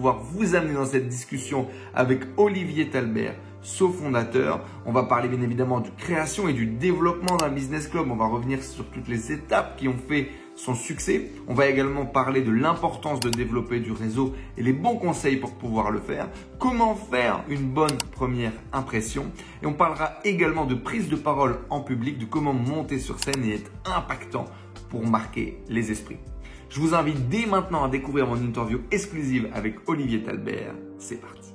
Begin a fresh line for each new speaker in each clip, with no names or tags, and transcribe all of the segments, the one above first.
pouvoir vous amener dans cette discussion avec Olivier Talbert, fondateur. On va parler bien évidemment de création et du développement d'un business club. On va revenir sur toutes les étapes qui ont fait son succès. On va également parler de l'importance de développer du réseau et les bons conseils pour pouvoir le faire. Comment faire une bonne première impression. Et on parlera également de prise de parole en public, de comment monter sur scène et être impactant pour marquer les esprits. Je vous invite dès maintenant à découvrir mon interview exclusive avec Olivier Talbert. C'est parti.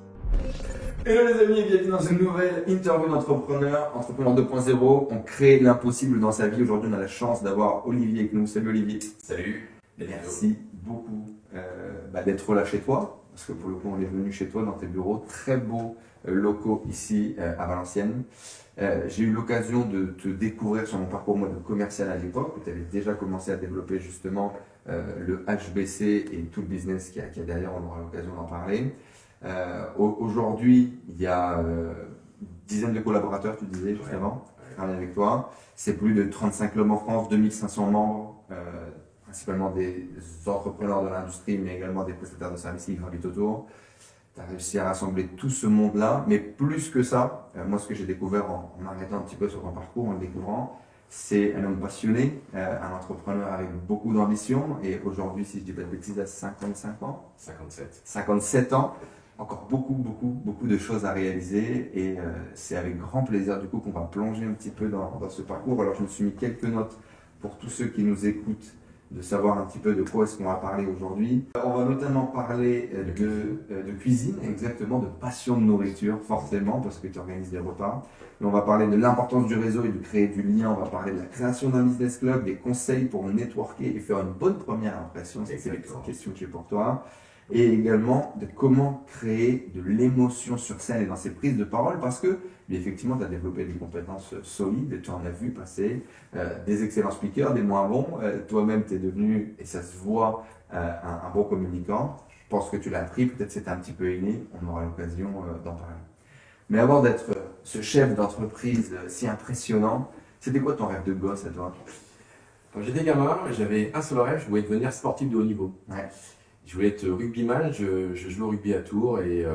Hello les amis et bienvenue dans une nouvelle interview d'entrepreneur, Entrepreneur 2.0. On crée l'impossible dans sa vie. Aujourd'hui, on a la chance d'avoir Olivier avec nous. Salut Olivier.
Salut.
Merci beaucoup d'être là chez toi. Parce que pour le coup, on est venu chez toi dans tes bureaux. Très beaux locaux ici à Valenciennes. J'ai eu l'occasion de te découvrir sur mon parcours moi, de commercial à l'époque, où tu avais déjà commencé à développer justement le HBC et tout le business qu'il y a derrière. On aura l'occasion d'en parler. Aujourd'hui, il y a dizaines de collaborateurs, tu disais juste avant, qui travaillent avec toi. C'est plus de 35 clubs en France, 2500 membres, principalement des entrepreneurs de l'industrie, mais également des prestataires de services qui gravitent autour. Tu as réussi à rassembler tout ce monde-là, mais plus que ça, moi ce que j'ai découvert en m'arrêtant un petit peu sur ton parcours, en le découvrant, c'est un homme passionné, un entrepreneur avec beaucoup d'ambition, et aujourd'hui, si je dis pas de bêtises, à 55 ans 57 ans. Encore beaucoup de choses à réaliser et c'est avec grand plaisir du coup qu'on va plonger un petit peu dans ce parcours. Alors je me suis mis quelques notes pour tous ceux qui nous écoutent de savoir un petit peu de quoi est-ce qu'on va parler aujourd'hui. On va notamment parler de cuisine, exactement, de passion de nourriture forcément parce que tu organises des repas. Mais on va parler de l'importance du réseau et de créer du lien. On va parler de la création d'un business club, des conseils pour networker et faire une bonne première impression. C'est les questions que j'ai pour toi. Et également de comment créer de l'émotion sur scène et dans ses prises de parole parce que effectivement tu as développé des compétences solides et tu en as vu passer des excellents speakers, des moins bons, toi-même tu es devenu, et ça se voit, un bon communicant. Je pense que tu l'as appris, peut-être c'était un petit peu inné, on aura l'occasion d'en parler. Mais avant d'être ce chef d'entreprise si impressionnant, c'était quoi ton rêve de gosse à toi?
Quand j'étais gamin, j'avais un seul rêve, je voulais devenir sportif de haut niveau.
Ouais.
Je voulais être rugbyman, je jouais au rugby à Tours et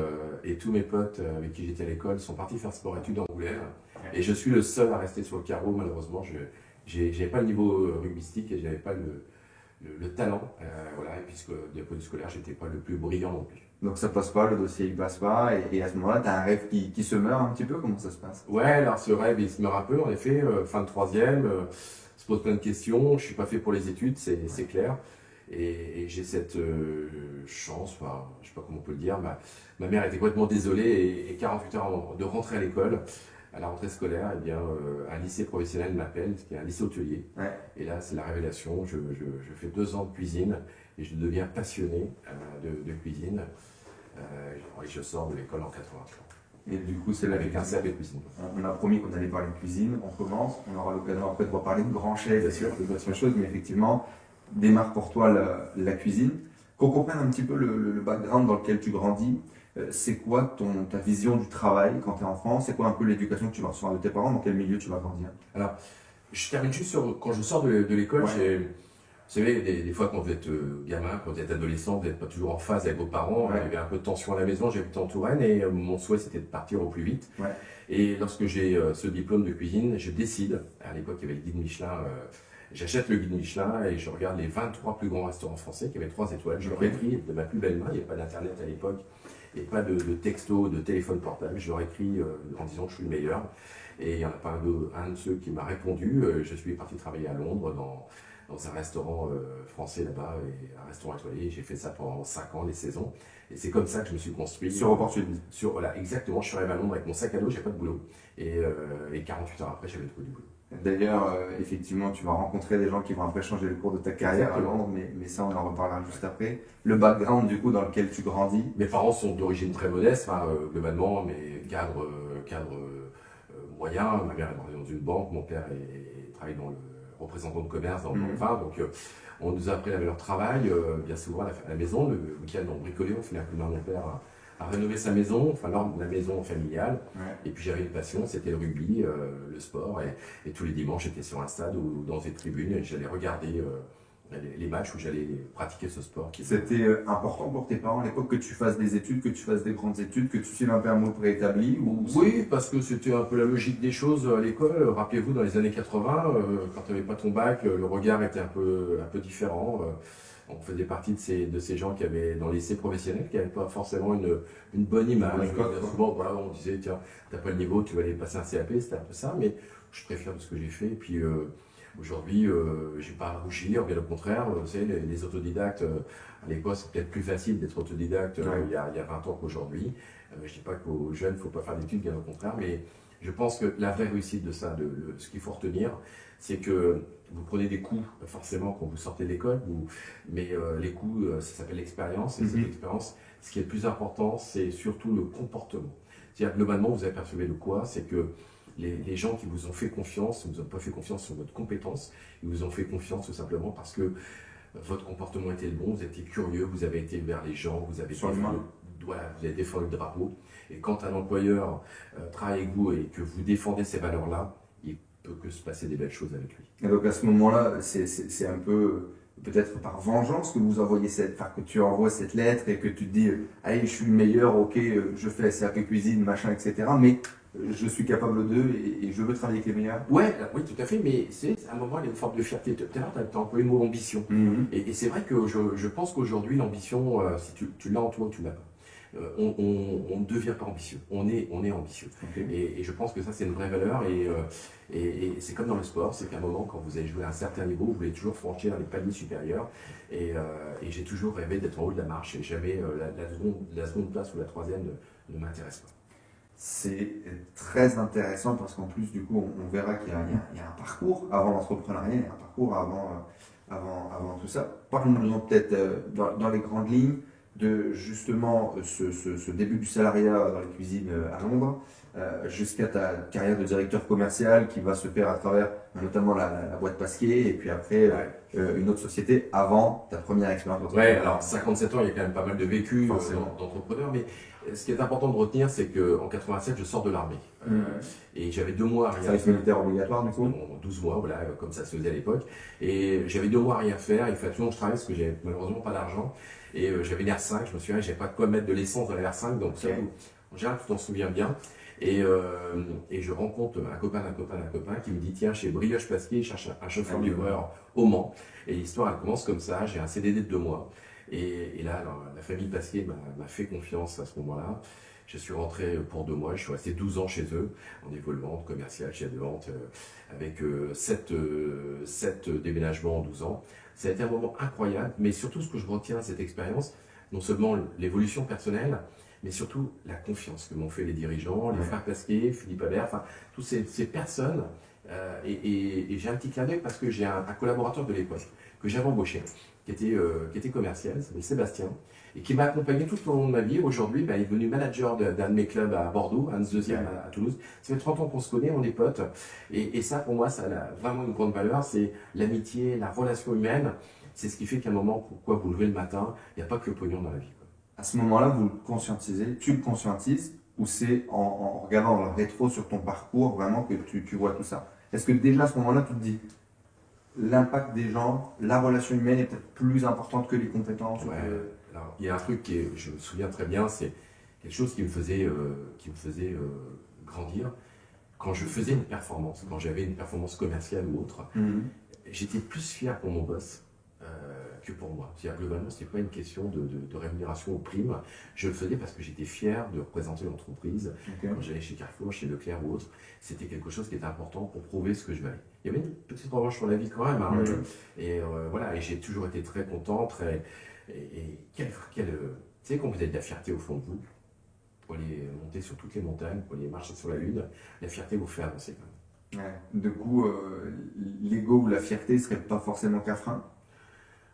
tous mes potes avec qui j'étais à l'école sont partis faire sport-études en Angoulême. Et je suis le seul à rester sur le carreau, malheureusement. Je n'avais pas le niveau rugbystique et je n'avais pas le talent. Voilà. Et puisque d'un point de vue scolaire, je n'étais pas le plus brillant non plus.
Donc ça passe pas, le dossier il passe pas et à ce moment-là, tu as un rêve qui se meurt un petit peu, comment ça se passe?
Ouais, alors ce rêve il se meurt un peu, en effet, fin de troisième, se pose plein de questions, je suis pas fait pour les études, c'est clair. Et j'ai cette chance, enfin, je sais pas comment on peut le dire, ma mère était complètement désolée et 48 heures avant de rentrer à l'école, à la rentrée scolaire, eh bien, un lycée professionnel m'appelle, qui est un lycée hôtelier. Ouais. Et là, c'est la révélation, je fais 2 ans de cuisine et je deviens passionné de cuisine. Et je sors de l'école en 83.
Et du coup, c'est là
avec un CAP de cuisine.
On a promis qu'on allait parler de cuisine, on commence, on aura l'occasion après de reparler de grand chef, bien sûr, de d'autres choses, mais effectivement, démarre pour toi la cuisine. Qu'on comprenne un petit peu le background dans lequel tu grandis, c'est quoi ta vision du travail quand tu es enfant? C'est quoi un peu l'éducation que tu vas recevoir de tes parents? Dans quel milieu tu vas grandir?
Alors, je termine juste sur quand je sors de l'école, ouais. Vous savez, des fois quand vous êtes gamin, quand vous êtes adolescent, vous n'êtes pas toujours en phase avec vos parents. Ouais. Il y avait un peu de tension à la maison, j'habitais en Touraine et mon souhait c'était de partir au plus vite. Ouais. Et lorsque j'ai ce diplôme de cuisine, je décide, à l'époque il y avait le guide Michelin, j'achète le guide Michelin et je regarde les 23 plus grands restaurants français qui avaient 3 étoiles. Je leur écris de ma plus belle main, il n'y avait pas d'internet à l'époque et pas de texto, de téléphone portable. Je leur écris en disant que je suis le meilleur. Et il n'y en a pas un de ceux qui m'a répondu. Je suis parti travailler à Londres dans un restaurant français là-bas, et un restaurant étoilé. J'ai fait ça pendant 5 ans, les saisons. Et c'est comme ça que je me suis construit.
Sur opportunité.
Voilà, exactement. Je suis arrivé à Londres avec mon sac à dos, j'ai pas de boulot. Et 48 heures après, j'avais trouvé du boulot.
D'ailleurs, effectivement, tu vas rencontrer des gens qui vont après changer le cours de ta carrière à Londres, mais ça, on en reparlera juste après. Le background, du coup, dans lequel tu grandis.
Mes parents sont d'origine très modeste, globalement, mais cadre moyen. Ma mère est travaillée dans une banque, mon père travaille dans le représentant de commerce dans le vin, donc on nous a appris à leur travail, bien souvent à la maison. Le week-end, on bricolait, on fait un coup de main à mon père à rénover sa maison, enfin la maison familiale. Ouais. Et puis j'avais une passion, c'était le rugby, le sport, et tous les dimanches j'étais sur un stade ou dans des tribunes et j'allais regarder les matchs où j'allais pratiquer ce sport.
C'était important pour tes parents à l'époque que tu fasses des études, que tu fasses des grandes études, que tu suives un peu un moule préétabli ou...
Oui, parce que c'était un peu la logique des choses à l'école. Rappelez-vous, dans les années 80, quand tu n'avais pas ton bac, le regard était un peu différent. On faisait partie de ces gens qui avaient, dans les lycées professionnels, qui n'avaient pas forcément une bonne image. Souvent, voilà, on disait, tiens, t'as pas le niveau, tu vas aller passer un CAP, c'était un peu ça, mais je suis très fier de ce que j'ai fait. Et puis aujourd'hui, j'ai pas à rougir, bien au contraire. Vous savez, les autodidactes, à l'époque, c'est peut-être plus facile d'être autodidacte il y a 20 ans qu'aujourd'hui. Je dis pas qu'aux jeunes, il ne faut pas faire d'études, bien au contraire, mais je pense que la vraie réussite de ça, ce qu'il faut retenir, c'est que vous prenez des coups, forcément, quand vous sortez de l'école, mais les coups, ça s'appelle l'expérience, et cette expérience, ce qui est le plus important, c'est surtout le comportement. C'est-à-dire, globalement, vous apercevez de quoi? C'est que les gens qui vous ont fait confiance, ne vous ont pas fait confiance sur votre compétence, ils vous ont fait confiance tout simplement parce que votre comportement était le bon, vous étiez curieux, vous avez été vers les gens, vous avez défendu le drapeau. Et quand un employeur travaille avec vous et que vous défendez ces valeurs-là, il peut que se passer des belles choses avec lui.
Et donc à ce moment-là, c'est un peu peut-être par vengeance que vous envoyez que tu envoies cette lettre et que tu te dis allez, je suis le meilleur, ok, je fais CAP cuisine, machin, etc. Mais je suis capable d'eux et je veux travailler avec les meilleurs.
Ouais, oui, tout à fait, mais c'est à un moment, il y a une forme de fierté. Tout à l'heure, tu as employé le mot ambition. Et c'est vrai que je pense qu'aujourd'hui, l'ambition, si tu l'as en toi ou tu l'as pas, on ne devient pas ambitieux, on est ambitieux.
Okay.
Et je pense que ça, c'est une vraie valeur. Et c'est comme dans le sport, c'est qu'à un moment, quand vous avez joué à un certain niveau, vous voulez toujours franchir les paliers supérieurs. Et j'ai toujours rêvé d'être en haut de la marche. Et jamais la seconde place ou la troisième ne m'intéresse pas.
C'est très intéressant parce qu'en plus, du coup, on verra qu'il y a un parcours avant l'entrepreneuriat, il y a un parcours avant tout ça. Parlons-nous peut-être dans les grandes lignes de justement ce début du salariat dans les cuisines à Londres jusqu'à ta carrière de directeur commercial qui va se faire à travers notamment la boîte Pasquier et puis après une autre société avant ta première expérience d'entrepreneur.
Ouais, alors 57 ans, il y a quand même pas mal de vécu d'entrepreneur, mais ce qui est important de retenir, c'est qu'en 87, je sors de l'armée. Et j'avais 2 mois à rien faire.
Service militaire obligatoire, du coup
12 mois, voilà, comme ça se faisait à l'époque. Et j'avais 2 mois à rien faire. Il fallait toujours que je travaille parce que j'avais malheureusement pas d'argent. Et j'avais une R5, je me souviens, j'avais pas de quoi mettre de l'essence dans la R5, donc ça, en général, tu t'en souviens bien. Et je rencontre un copain qui me dit tiens, chez Brioche Pasquier, il cherche un chauffeur livreur au Mans. Et l'histoire, elle commence comme ça. J'ai un CDD de 2 mois. Et là, alors, la famille Pasquier m'a fait confiance à ce moment-là. Je suis rentré pour 2 mois. Je suis resté 12 ans chez eux, en niveau de vente, commercial, chef de vente, avec 7 déménagements en 12 ans. Ça a été un moment incroyable, mais surtout ce que je retiens de cette expérience, non seulement l'évolution personnelle, mais surtout la confiance que m'ont fait les dirigeants, les frères Pasquier, Philippe Habert, enfin, toutes ces personnes. Et j'ai un petit clin d'œil parce que j'ai un collaborateur de l'époque que j'avais embauché, qui était commercial, s'appelait Sébastien, et qui m'a accompagné tout au long de ma vie. Aujourd'hui, il est devenu manager d'un de mes clubs à Bordeaux, Hans Deuxième à Toulouse. Ça fait 30 ans qu'on se connaît, on est potes. Et ça, pour moi, ça a vraiment une grande valeur. C'est l'amitié, la relation humaine. C'est ce qui fait qu'à un moment, pourquoi vous levez le matin, il n'y a pas que le pognon dans la vie.
À ce moment-là, vous le conscientisez, tu le conscientises, ou c'est en regardant dans le rétro sur ton parcours vraiment que tu vois tout ça? Est-ce que déjà à ce moment-là, tu te dis l'impact des gens, la relation humaine est peut-être plus importante que les compétences?
Alors, il y a un truc je me souviens très bien, c'est quelque chose qui me faisait grandir. Quand je faisais une performance, quand j'avais une performance commerciale ou autre, j'étais plus fier pour mon boss que pour moi. C'est-à-dire, globalement, ce n'était pas une question de rémunération ou prime. Je le faisais parce que j'étais fier de représenter l'entreprise. Quand j'allais chez Carrefour, chez Leclerc ou autre, c'était quelque chose qui était important pour prouver ce que je valais. Il y avait une petite revanche sur la vie quand même. Voilà, et j'ai toujours été très content, tu sais, quand vous avez de la fierté au fond de vous, pour aller monter sur toutes les montagnes, pour aller marcher sur la lune, la fierté vous fait avancer quand même.
Du coup, l'ego ou la fierté ne serait pas forcément qu'un frein?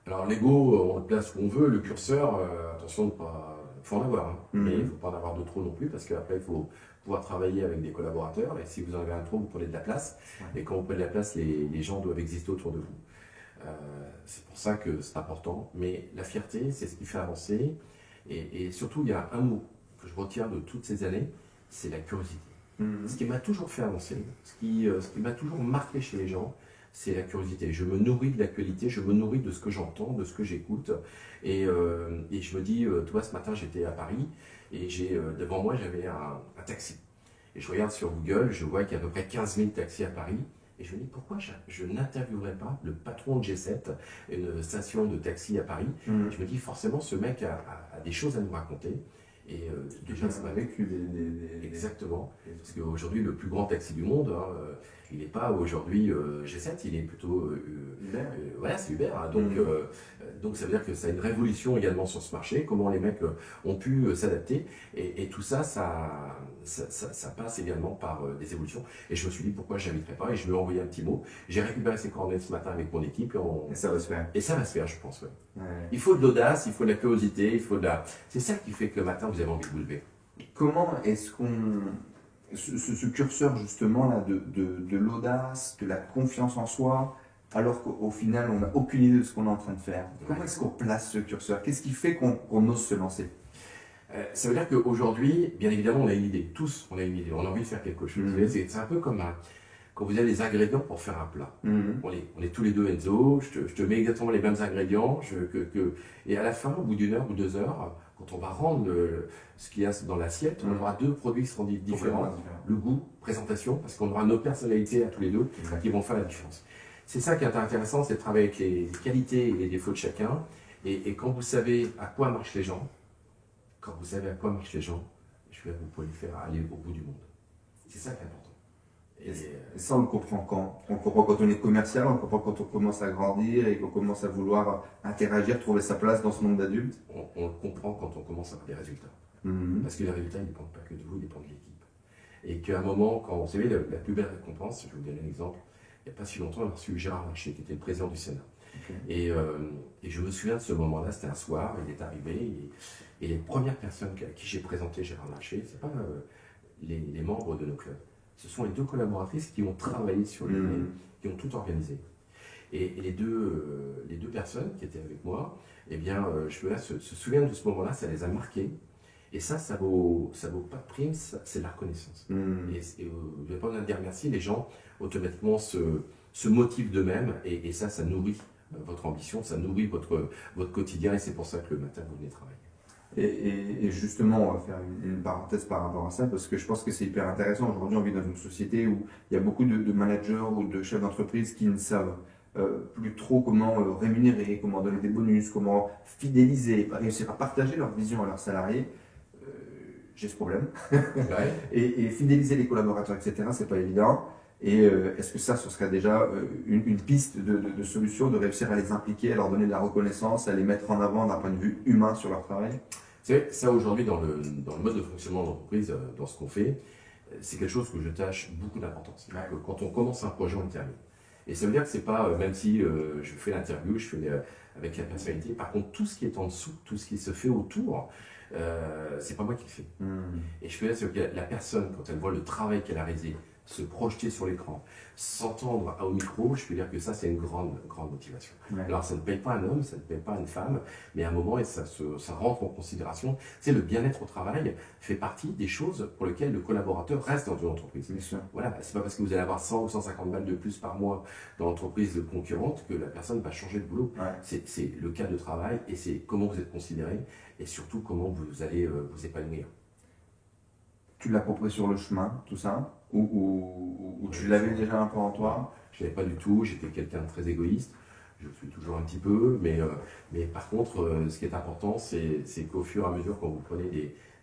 Alors l'ego, on le place où on veut, le curseur, attention, il faut en avoir, hein. Mais il ne faut pas en avoir de trop non plus, parce qu'après il faut pouvoir travailler avec des collaborateurs, et si vous en avez un trop, vous prenez de la place, et quand vous prenez de la place, les gens doivent exister autour de vous. C'est pour ça que c'est important, mais la fierté, c'est ce qui fait avancer, et surtout, il y a un mot que je retiens de toutes ces années, c'est la curiosité. Ce qui m'a toujours fait avancer, ce qui m'a toujours marqué chez les gens, c'est la curiosité. Je me nourris de l'actualité, je me nourris de ce que j'entends, de ce que j'écoute. Et je me dis, toi, ce matin, j'étais à Paris et devant moi, j'avais un taxi. Et je regarde sur Google, je vois qu'il y a à peu près 15 000 taxis à Paris. Et je me dis, pourquoi je n'interviewerais pas le patron de G7, une station de taxi à Paris. Je me dis, forcément, ce mec a des choses à nous raconter. Et déjà, ça m'a vécu Exactement. Parce qu'aujourd'hui, le plus grand taxi du monde, hein, il n'est pas aujourd'hui G7, il est plutôt Uber. Voilà, c'est Uber. Hein. Donc ça veut dire que ça a une révolution également sur ce marché, comment les mecs ont pu s'adapter. Et tout ça, ça passe également par des évolutions. Et je me suis dit pourquoi je n'inviterais pas, et je lui ai envoyé un petit mot. J'ai récupéré ses coordonnées ce matin avec mon équipe.
Et ça va se faire.
Et ça va se faire, je pense. Ouais. Il faut de l'audace, il faut de la curiosité, il faut de la... C'est ça qui fait que le matin, vous avez envie de vous lever.
Comment est-ce qu'on... Ce curseur justement là de l'audace, de la confiance en soi, alors qu'au final on n'a aucune idée de ce qu'on est en train de faire. Comment est-ce qu'on place ce curseur? Qu'est-ce qui fait qu'on ose se lancer?
Ça veut dire qu'aujourd'hui, bien évidemment, on a une idée. Tous, on a une idée. On a envie de faire quelque chose. C'est un peu comme quand vous avez les ingrédients pour faire un plat. On est tous les deux Enzo, je te mets exactement les mêmes ingrédients, et à la fin, au bout d'une heure ou 2 heures, quand on va rendre ce qu'il y a dans l'assiette, on aura 2 produits qui seront différents. Le goût, présentation, parce qu'on aura nos personnalités à tous les deux qui vont faire la différence. C'est ça qui est intéressant, c'est de travailler avec les qualités et les défauts de chacun. Et quand vous savez à quoi marchent les gens, vous pouvez le faire aller au bout du monde. C'est ça qui est important.
Et ça, on le comprend quand? On comprend quand on est commercial, on comprend quand on commence à grandir et qu'on commence à vouloir interagir, trouver sa place dans ce monde d'adultes.
On le comprend quand on commence à avoir des résultats. Parce que les résultats, ils ne dépendent pas que de vous, ils dépendent de l'équipe. Et qu'à un moment, quand vous savez, la plus belle récompense, je vais vous donner un exemple, il n'y a pas si longtemps, on a reçu Gérard Larcher, qui était le président du Sénat. Et je me souviens de ce moment-là, c'était un soir, il est arrivé, et les premières personnes à qui j'ai présenté Gérard Larcher, ce n'est pas les membres de nos clubs. Ce sont les 2 collaboratrices qui ont travaillé sur l'idée, qui ont tout organisé. Et les deux personnes qui étaient avec moi, eh bien, se souviennent de ce moment-là, ça les a marqués. Et ça vaut pas de prime, c'est de la reconnaissance. Et vous n'avez pas besoin de dire merci, les gens automatiquement se motivent d'eux-mêmes, et ça nourrit votre ambition, ça nourrit votre quotidien, et c'est pour ça que le matin, vous venez travailler.
Et justement, on va faire une parenthèse par rapport à ça, parce que je pense que c'est hyper intéressant. Aujourd'hui, on vit dans une société où il y a beaucoup de managers ou de chefs d'entreprise qui ne savent plus trop comment rémunérer, comment donner des bonus, comment fidéliser, réussir à partager leur vision à leurs salariés. J'ai ce problème. et fidéliser les collaborateurs, etc., c'est pas évident. Et est-ce que ce serait déjà une piste de solution, de réussir à les impliquer, à leur donner de la reconnaissance, à les mettre en avant d'un point de vue humain sur leur travail?
C'est ça, aujourd'hui, dans le mode de fonctionnement de l'entreprise, dans ce qu'on fait, c'est quelque chose que je tâche beaucoup d'importance. Quand on commence un projet, on le termine. Et ça veut dire que c'est pas, même si je fais l'interview, je fais avec la personnalité, par contre, tout ce qui est en dessous, tout ce qui se fait autour, c'est pas moi qui le fais. Et je fais ça, que la personne, quand elle voit le travail qu'elle a réalisé, se projeter sur l'écran, s'entendre au micro, je peux dire que ça, c'est une grande motivation. Alors, ça ne paye pas un homme, ça ne paye pas une femme, mais à un moment, ça rentre en considération. C'est le bien-être au travail fait partie des choses pour lesquelles le collaborateur reste dans une entreprise. Voilà, c'est pas parce que vous allez avoir 100 ou 150 balles de plus par mois dans l'entreprise concurrente que la personne va changer de boulot. C'est le cas de travail, et c'est comment vous êtes considéré, et surtout comment vous allez vous épanouir.
Tu l'as compris sur le chemin, tout ça, ou tu l'avais déjà un peu en toi?
Je ne l'avais pas du tout, j'étais quelqu'un de très égoïste, je le suis toujours un petit peu, mais par contre, ce qui est important, c'est qu'au fur et à mesure, quand vous prenez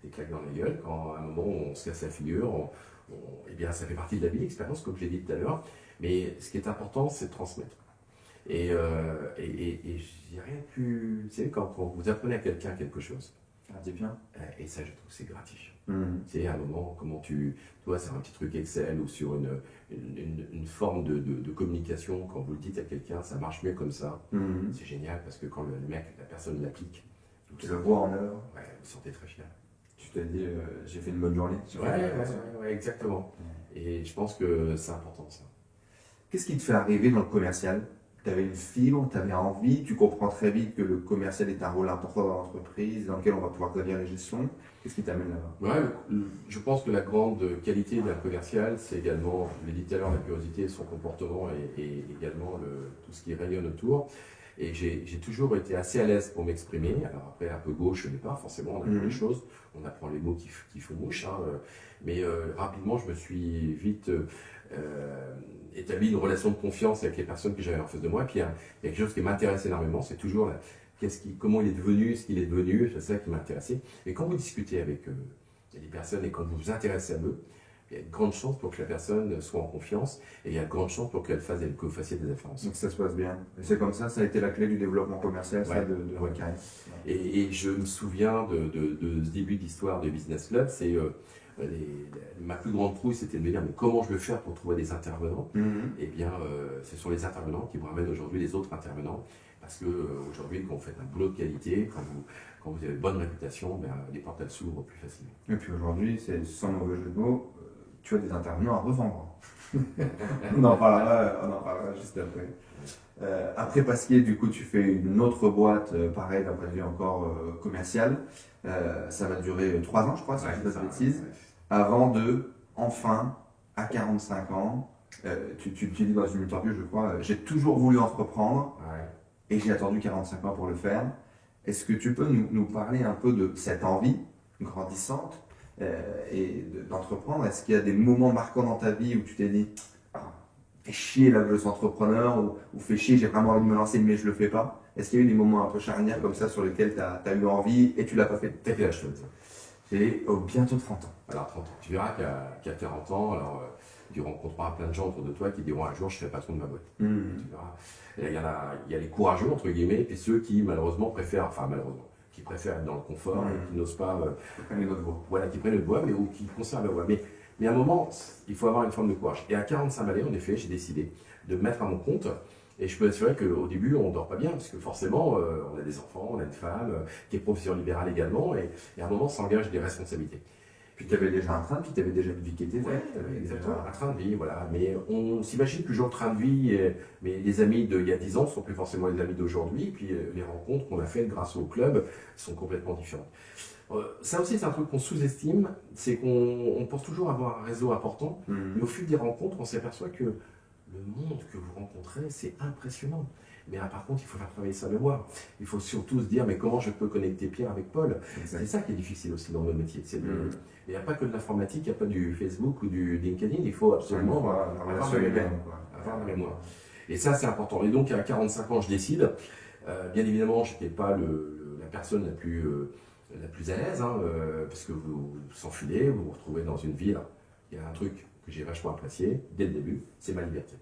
des claques dans la gueule, quand à un moment on se casse la figure, eh bien ça fait partie de la vie, l'expérience, comme j'ai dit tout à l'heure, mais ce qui est important, c'est de transmettre. Et j'ai rien pu... Vous savez, quand vous apprenez à quelqu'un quelque chose,
c'est bien.
Et ça, je trouve, c'est gratifiant. C'est à un moment, comment toi, c'est un petit truc Excel ou sur une forme de communication, quand vous le dites à quelqu'un, ça marche mieux comme ça. C'est génial, parce que quand la personne l'applique,
tu le vois en œuvre.
Ouais, vous vous sentez très fier.
Tu te dis, j'ai fait une bonne journée.
Ouais, exactement. Et je pense que c'est important, ça.
Qu'est-ce qui te fait arriver dans le commercial? tu avais une fibre, tu avais envie, tu comprends très vite que le commercial est un rôle important dans l'entreprise, dans lequel on va pouvoir gravir les gestions. Qu'est-ce qui t'amène là-bas?
Ouais, je pense que la grande qualité d'un commercial, c'est également, je l'ai dit tout à l'heure, la curiosité, son comportement et également tout ce qui rayonne autour. Et j'ai toujours été assez à l'aise pour m'exprimer. Alors après, un peu gauche au départ, forcément, on apprend les choses, on apprend les mots qui font mouche. Hein, mais rapidement, je me suis vite établi une relation de confiance avec les personnes que j'avais en face de moi. Et puis il y a quelque chose qui m'intéresse énormément, c'est toujours comment il est devenu, ce qu'il est devenu, c'est ça qui m'a intéressé. Et quand vous discutez avec les personnes et quand vous vous intéressez à eux, il y a de grandes chances pour que la personne soit en confiance et il y a de grandes chances pour que vous fassiez des affaires ensemble.
Donc ça se passe bien. Et c'est comme ça a été la clé du développement commercial, ça, de Carré.
Et je me souviens de ce début d'histoire de Business Club, c'est ma plus grande trouille, c'était de me dire mais comment je vais faire pour trouver des intervenants. Eh bien, ce sont les intervenants qui vous ramènent aujourd'hui les autres intervenants. Parce que aujourd'hui, quand vous faites un boulot de qualité, quand vous avez une bonne réputation, ben, les portes elles s'ouvrent plus facilement.
Et puis aujourd'hui, c'est sans mauvais jeu de mots, tu as des intervenants à revendre. on en parlera juste après. Après Pasquier, du coup, tu fais une autre boîte, pareil, d'un point de vue encore commercial. Ça va durer 3 ans, je crois, si je ne dis pas de bêtises. Avant de, enfin, à 45 ans, tu dis dans une interview, je crois, j'ai toujours voulu entreprendre. Et j'ai attendu 45 ans pour le faire. Est-ce que tu peux nous parler un peu de cette envie grandissante d'entreprendre? Est-ce qu'il y a des moments marquants dans ta vie où tu t'es dit fais chier là je suis entrepreneur ou fais chier j'ai vraiment envie de me lancer mais je le fais pas? Est-ce qu'il y a eu des moments un peu charnières comme ça sur lesquels tu as eu envie et tu l'as pas fait?
T'as fait la chose.
J'ai bientôt 30 ans.
Alors 30 ans. Tu verras qu'à 40 ans, alors, tu rencontreras plein de gens autour de toi qui diront un jour je serai patron de ma boîte. Tu verras. Et il y a les courageux entre guillemets et puis ceux qui malheureusement préfèrent être dans le confort et qui n'osent pas
prennent notre voix.
Voilà, qui prennent le bois ou qui conservent la voix. Mais à un moment, il faut avoir une forme de courage. Et à 45 années, en effet, j'ai décidé de me mettre à mon compte. Et je peux assurer qu'au début, on ne dort pas bien, parce que forcément, on a des enfants, on a une femme qui est professeure libérale également, et à un moment, ça engage des responsabilités.
Puis tu avais déjà un train de vie, tu avais déjà une vie qui était faite.
Exactement, un train de vie, voilà. Mais on s'imagine toujours le train de vie, mais les amis d'il y a 10 ans ne sont plus forcément les amis d'aujourd'hui, puis les rencontres qu'on a faites grâce au club sont complètement différentes. Ça aussi, c'est un truc qu'on sous-estime, c'est qu'on pense toujours avoir un réseau important, mais au fil des rencontres, on s'aperçoit que le monde que vous rencontrez, c'est impressionnant. Mais par contre, il faut faire travailler sa mémoire. Il faut surtout se dire, mais comment je peux connecter Pierre avec Paul? C'est ça qui est difficile aussi dans notre métier. Il n'y a pas que de l'informatique, il n'y a pas du Facebook ou du LinkedIn, il faut absolument avoir la mémoire. Et ça, c'est important. Et donc, à 45 ans, je décide. Bien évidemment, je n'étais pas la personne la plus à l'aise, hein, parce que vous s'enfilez, vous vous retrouvez dans une ville. Il y a un truc que j'ai vachement apprécié dès le début, c'est ma liberté.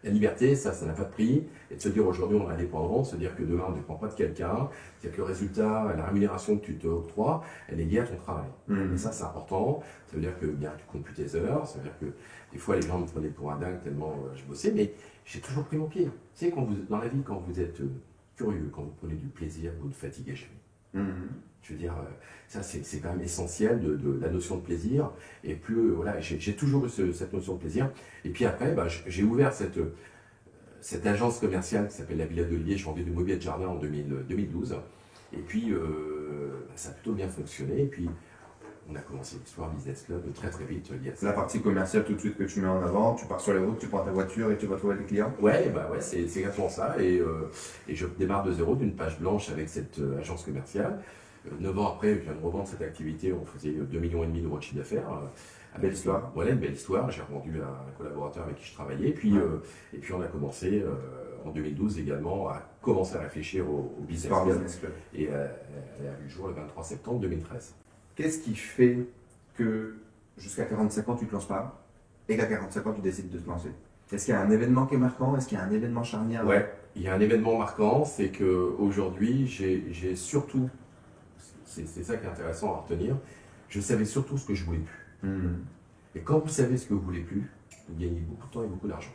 La liberté, ça n'a pas de prix, et de se dire aujourd'hui on est indépendant, de se dire que demain on ne dépend pas de quelqu'un, c'est que le résultat, la rémunération que tu te octroies, elle est liée à ton travail. Et ça c'est important, ça veut dire que bien tu comptes plus tes heures, ça veut dire que des fois les gens me prenaient pour un dingue tellement je bossais, mais j'ai toujours pris mon pied. Tu sais, dans la vie, quand vous êtes curieux, quand vous prenez du plaisir, vous ne fatiguez jamais. Je veux dire, ça c'est quand même essentiel de la notion de plaisir. Et plus, voilà, j'ai toujours eu cette notion de plaisir. Et puis après, j'ai ouvert cette agence commerciale qui s'appelle la Villa de Lier. Je vendais du mobilier de jardin en 2012. Et puis, ça a plutôt bien fonctionné. Et puis, on a commencé l'histoire Business Club très très vite lié à ça.
La partie commerciale tout de suite que tu mets en avant, tu pars sur les routes, tu prends ta voiture et tu vas trouver des clients.
Ouais, c'est exactement ça. Et je démarre de zéro d'une page blanche avec cette agence commerciale. 9 ans après, je viens de revendre cette activité, on faisait 2,5 millions d'euros de chiffre d'affaires.
Belle histoire.
Voilà, une belle histoire. J'ai revendu à un collaborateur avec qui je travaillais. Et puis on a commencé en 2012 également à commencer à réfléchir au Business Club. Et elle a vu le jour le 23 septembre 2013.
Qu'est-ce qui fait que jusqu'à 45 ans tu ne te lances pas et qu'à 45 ans tu décides de te lancer? Est-ce qu'il y a un événement qui est marquant? Est-ce qu'il y a un événement charnière?
Ouais, il y a un événement marquant, c'est qu'aujourd'hui j'ai surtout, c'est ça qui est intéressant à retenir, je savais surtout ce que je voulais plus. Et quand vous savez ce que vous voulez plus, vous gagnez beaucoup de temps et beaucoup d'argent.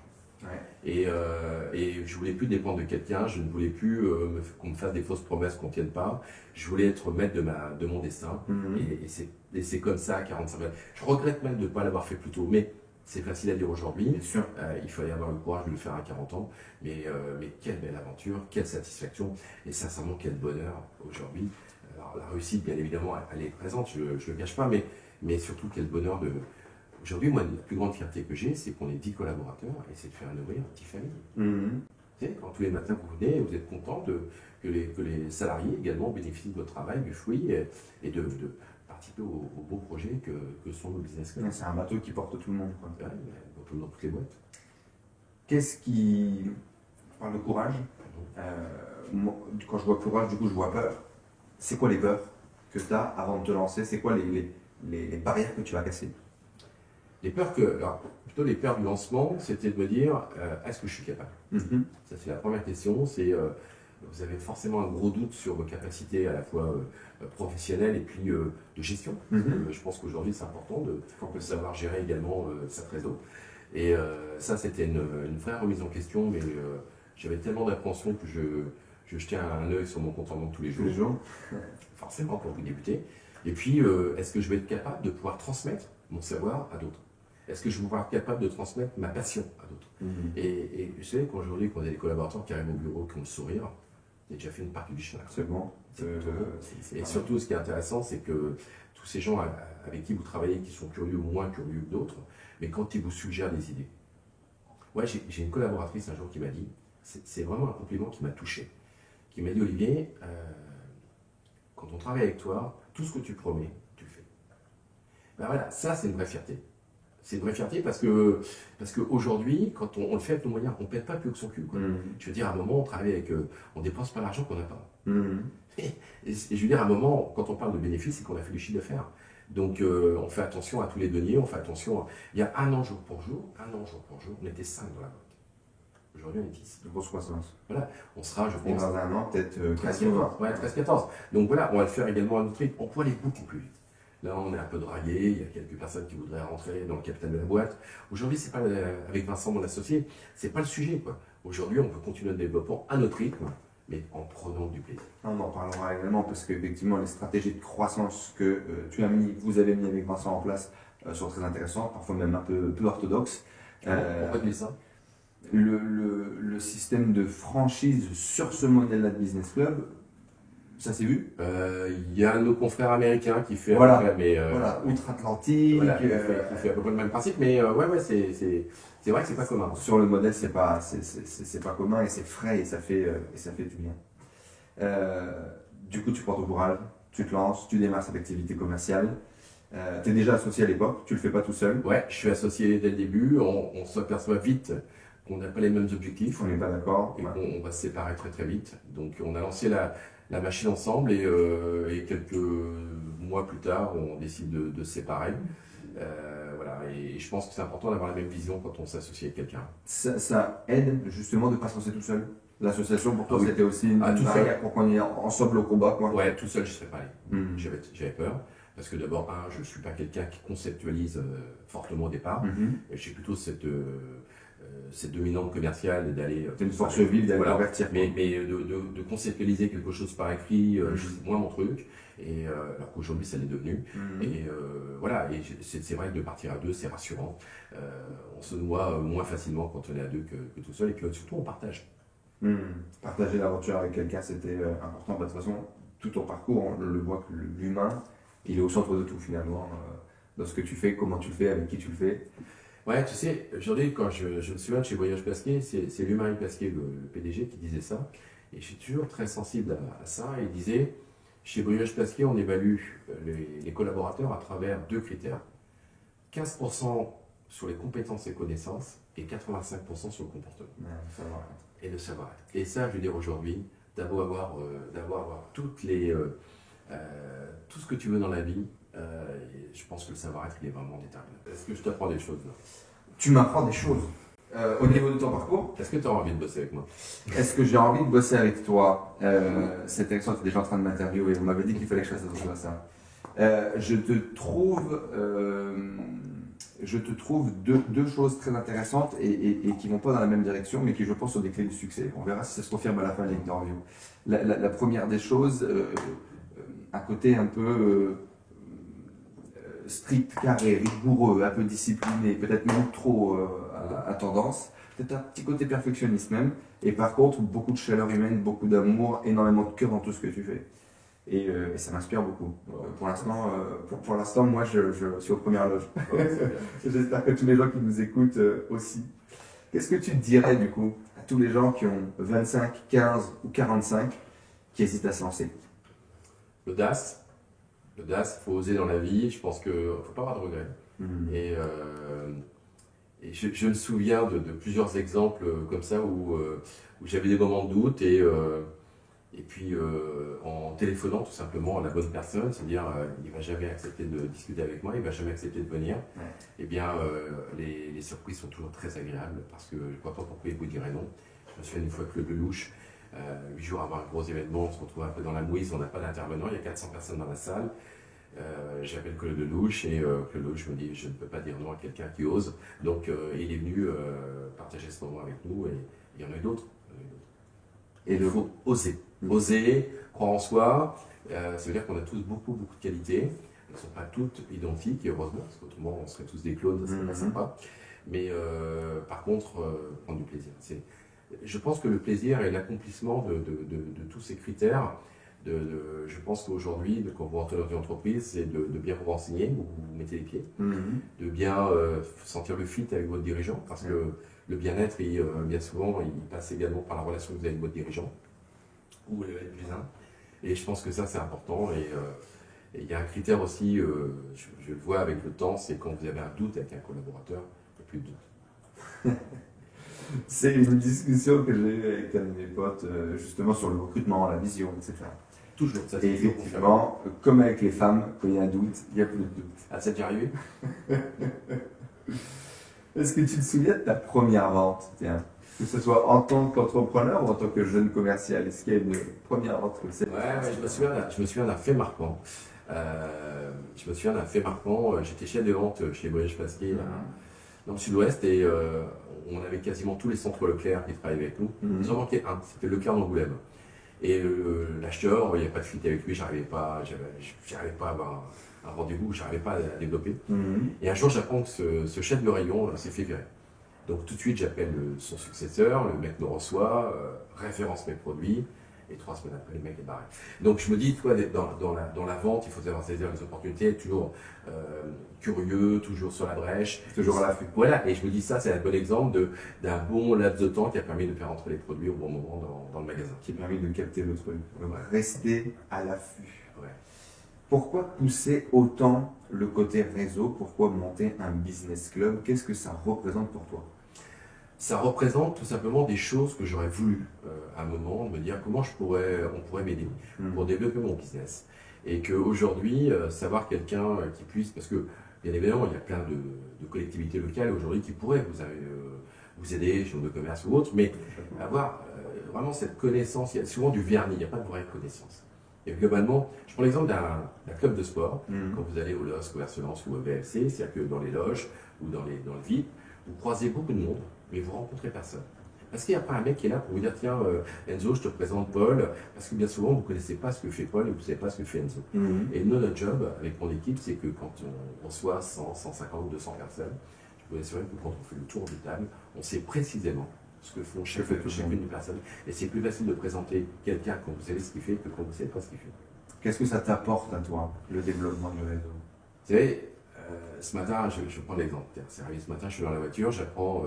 Et je voulais plus dépendre de quelqu'un, je ne voulais plus qu'on me fasse des fausses promesses qu'on ne tienne pas. Je voulais être maître de mon destin. Et c'est comme ça à 45 ans. Je regrette même de ne pas l'avoir fait plus tôt. Mais C'est facile à dire aujourd'hui.
Bien sûr.
Il fallait avoir le courage de le faire à 40 ans. Mais quelle belle aventure, quelle satisfaction et sincèrement quel bonheur aujourd'hui. Alors la réussite, bien évidemment, elle est présente, je ne le cache pas, mais surtout quel bonheur de... Aujourd'hui, moi, la plus grande fierté que j'ai, c'est qu'on est 10 collaborateurs et c'est de faire nourrir une petite famille. Tu sais, quand tous les matins vous venez, vous êtes content que les salariés également bénéficient de votre travail, du fruit et de participer aux beaux projets que sont nos business clubs.
C'est un bateau qui porte tout le monde, quoi.
Ouais, dans toutes les boîtes.
Qu'est-ce qui... Tu parles de courage. Moi, quand je vois courage, du coup, je vois peur. C'est quoi les peurs que tu as avant de te lancer? C'est quoi les barrières que tu vas casser?
Les peurs plutôt les peurs du lancement, c'était de me dire, est-ce que je suis capable? Ça, c'est la première question. C'est, vous avez forcément un gros doute sur vos capacités à la fois professionnelles et puis de gestion. Je pense qu'aujourd'hui, c'est important de savoir gérer également sa trésor. Et ça, c'était une vraie remise en question, mais j'avais tellement d'appréhension que je jetais un œil sur mon compte en banque tous les jours. Forcément, pour vous débuter. Et puis, est-ce que je vais être capable de pouvoir transmettre mon savoir à d'autres? Est-ce que je vais pouvoir être capable de transmettre ma passion à d'autres? Et vous savez qu'aujourd'hui, quand on a des collaborateurs qui arrivent au bureau, qui ont le sourire, j'ai déjà fait une partie du chemin.
C'est bon.
Et surtout, ce qui est intéressant, c'est que tous ces gens avec qui vous travaillez, qui sont curieux ou moins curieux que d'autres, mais quand ils vous suggèrent des idées. Ouais, j'ai une collaboratrice un jour qui m'a dit, c'est vraiment un compliment qui m'a touché, qui m'a dit, Olivier, quand on travaille avec toi, tout ce que tu promets, tu le fais. Ben voilà, ça c'est une vraie fierté. C'est une vraie fierté parce qu'aujourd'hui, quand on le fait avec nos moyens, on ne pète pas plus que son cul. Je veux dire, à un moment, on travaille avec, on ne dépense pas l'argent qu'on n'a pas. Et je veux dire, à un moment, quand on parle de bénéfices, c'est qu'on a fait du chiffre d'affaires. Donc, on fait attention à tous les deniers, on fait attention. Il y a un an jour pour jour, on était 5 dans la boîte. Aujourd'hui, on est 10.
De grosse croissance.
Voilà, on sera, je pense.
Et dans un an, peut-être
13-14. Ouais, 13-14. Donc voilà, on va le faire également à notre rythme. On peut aller beaucoup plus vite. Là, on est un peu dragué, il y a quelques personnes qui voudraient rentrer dans le capital de la boîte. Aujourd'hui, c'est pas, avec Vincent, mon associé, c'est pas le sujet, quoi. Aujourd'hui, on peut continuer le développement à notre rythme, mais en prenant du plaisir.
On en parlera également parce qu'effectivement, les stratégies de croissance que vous avez mis avec Vincent en place sont très intéressantes, parfois même un peu orthodoxes.
Pourquoi tu dis ça?
Le système de franchise sur ce modèle-là de Business Club, ça s'est vu.
Il y a un de nos confrères américains qui fait
outre-Atlantique,
qui fait à peu près le même principe, mais c'est vrai que c'est pas commun.
Sur le modèle, c'est pas commun et c'est frais et ça fait du bien. Du coup, tu prends ton courage, tu te lances, tu démarres cette activité commerciale. Tu es déjà associé à l'époque, tu le fais pas tout seul.
Ouais, je suis associé dès le début, on s'aperçoit vite qu'on n'a pas les mêmes objectifs.
On n'est pas d'accord.
Et qu'on va se séparer très très vite. Donc on a lancé la machine ensemble et quelques mois plus tard, on décide de se séparer. Voilà. Et je pense que c'est important d'avoir la même vision quand on s'associe avec quelqu'un.
Ça aide justement de ne pas se lancer tout seul. L'association pour toi c'était aussi une
barrière
pour qu'on y ait ensemble au combat, quoi.
Ouais, tout seul je ne serais pas allé. J'avais peur. Parce que d'abord, je ne suis pas quelqu'un qui conceptualise fortement au départ. J'ai plutôt cette dominante commerciale d'aller...
C'est une force vive d'aller convertir.
Mais de conceptualiser quelque chose par écrit, c'est moins mon truc. Et, alors qu'aujourd'hui, ça l'est devenu. Et voilà, et c'est vrai que de partir à deux, c'est rassurant. On se noie moins facilement quand on est à deux que tout seul. Et puis surtout, on partage.
Partager l'aventure avec quelqu'un, c'était important. De toute façon, tout ton parcours, on le voit que l'humain, il est au centre de tout finalement. Dans ce que tu fais, comment tu le fais, avec qui tu le fais.
Ouais, tu sais, aujourd'hui, quand je me souviens de chez Voyage Pasquier, c'est Louis-Marie Pasquier, le PDG, qui disait ça. Et je suis toujours très sensible à ça. Il disait, chez Voyage Pasquier, on évalue les collaborateurs à travers deux critères. 15% sur les compétences et connaissances et 85% sur le comportement. Et le savoir-être. Et ça, je veux dire, aujourd'hui, d'avoir toutes les... tout ce que tu veux dans la vie, je pense que le savoir-être, il est vraiment déterminant. Est-ce que je t'apprends des choses là?
Tu m'apprends des choses. Au niveau de ton parcours,
est-ce que tu as envie de bosser avec moi?
Est-ce que j'ai envie de bosser avec toi? C'est intéressant, tu es déjà en train de m'interviewer. On m'avait dit qu'il fallait que je fasse attention à ça. Je te trouve deux choses très intéressantes et qui ne vont pas dans la même direction, mais qui, je pense, sont des clés du succès. On verra si ça se confirme à la fin de l'interview. La première des choses, un côté un peu strict, carré, rigoureux, un peu discipliné, peut-être même trop à tendance, peut-être un petit côté perfectionniste même, et par contre beaucoup de chaleur humaine, beaucoup d'amour, énormément de cœur dans tout ce que tu fais. Et ça m'inspire beaucoup. Pour l'instant, moi je suis aux premières loges. J'espère que tous les gens qui nous écoutent aussi. Qu'est-ce que tu dirais du coup à tous les gens qui ont 25, 15 ou 45 qui hésitent à se lancer?
L'audace, il faut oser dans la vie. Je pense qu'il ne faut pas avoir de regrets. Et je me souviens de plusieurs exemples comme ça où j'avais des moments de doute et puis en téléphonant tout simplement à la bonne personne, c'est-à-dire il ne va jamais accepter de discuter avec moi, il ne va jamais accepter de venir, et bien les surprises sont toujours très agréables parce que je ne vois pas pourquoi vous direz non. Je me souviens une fois que le Delouche, 8 jours avant un gros événement, on se retrouve un peu dans la mouise, on n'a pas d'intervenant, il y a 400 personnes dans la salle. J'appelle Claude Lelouch et Claude Lelouch me dit je ne peux pas dire non à quelqu'un qui ose, donc il est venu partager ce moment avec nous et il y en a eu d'autres. Et il faut oser, croire en soi, ça veut dire qu'on a tous beaucoup de qualités, elles ne sont pas toutes identiques et heureusement, parce qu'autrement on serait tous des clones, ça serait pas sympa, mais par contre prendre du plaisir. Je pense que le plaisir est l'accomplissement de tous ces critères. Je pense qu'aujourd'hui, quand vous rentrez dans une entreprise, c'est de bien vous renseigner, où vous mettez les pieds, de bien sentir le fit avec votre dirigeant, parce que le bien-être, bien souvent, il passe également par la relation que vous avez avec votre dirigeant, ou le N+1. Et je pense que ça, c'est important. Et il y a un critère aussi, je le vois avec le temps, c'est quand vous avez un doute avec un collaborateur, il n'y a plus de doute.
C'est une discussion que j'ai eue avec un de mes potes, justement sur le recrutement, la vision, etc.
Toujours, ça c'est
et effectivement, comme avec les femmes, quand il y a un doute, il n'y a plus de doute.
Ah, c'est déjà arrivé?
Est-ce que tu te souviens de ta première vente? Tiens, que ce soit en tant qu'entrepreneur ou en tant que jeune commercial, est-ce qu'il y a une première vente comme ça?
Ouais, je me souviens d'un fait marquant. J'étais chef de vente chez Voyage Pasquier, dans le sud-ouest, et on avait quasiment tous les centres Leclerc qui travaillaient avec nous. Ils en manquaient un, c'était Leclerc d'Angoulême. Et l'acheteur, il n'y a pas de fuite avec lui, j'arrivais pas à avoir un rendez-vous, j'arrivais pas à développer. Et un jour, j'apprends que ce chef de rayon s'est fait virer. Donc tout de suite, j'appelle son successeur, le mec me reçoit, référence mes produits, et 3 semaines après, le mec est barré. Donc je me dis, toi, dans la vente, il faut savoir saisir les opportunités, être toujours curieux, toujours sur la brèche.
Toujours à l'affût.
Voilà, et je me dis ça, c'est un bon exemple d'un bon laps de temps qui a permis de faire entrer les produits au bon moment dans le magasin.
Qui a permis de capter le truc. Donc rester à l'affût.
Ouais.
Pourquoi pousser autant le côté réseau? Pourquoi monter un business club? Qu'est-ce que ça représente pour toi?
Ça représente tout simplement des choses que j'aurais voulu à un moment, de me dire comment on pourrait m'aider pour développer mon business. Et qu'aujourd'hui, savoir quelqu'un qui puisse, parce que bien évidemment, il y a plein de collectivités locales aujourd'hui qui pourraient vous aider, chambre de commerce ou autre, mais avoir vraiment cette connaissance, il y a souvent du vernis, il n'y a pas de vraie connaissance. Et globalement, je prends l'exemple d'un club de sport, quand vous allez au LOSC, au Verselance ou au VFC, c'est-à-dire que dans les loges ou dans le VIP, vous croisez beaucoup de monde, mais vous rencontrez personne. Parce qu'il n'y a pas un mec qui est là pour vous dire tiens Enzo, je te présente Paul, parce que bien souvent vous ne connaissez pas ce que fait Paul et vous ne savez pas ce que fait Enzo. Et nous, notre job avec mon équipe, c'est que quand on reçoit 100, 150 ou 200 personnes, je peux vous assurer que quand on fait le tour de table, on sait précisément ce que font chacune des personnes. Et c'est plus facile de présenter quelqu'un quand vous savez ce qu'il fait que quand vous ne savez pas ce qu'il fait.
Qu'est-ce que ça t'apporte à toi, le développement du réseau?
Vous savez, ce matin, je prends l'exemple. C'est arrivé ce matin, je suis dans la voiture, j'apprends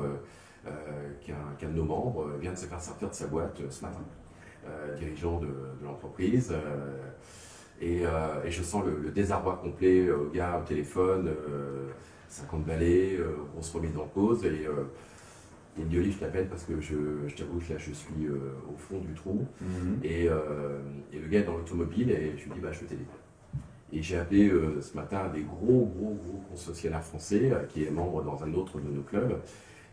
qu'un de nos membres vient de se faire sortir de sa boîte ce matin, dirigeant de l'entreprise. Et je sens le désarroi complet au gars au téléphone, 50 balais, grosse remise en cause. Et il me dit Olivier, je t'appelle parce que je t'avoue que là je suis au fond du trou. Et le gars est dans l'automobile et je lui dis je vais t'aider. Et j'ai appelé ce matin un des gros concessionnaires français qui est membre dans un autre de nos clubs.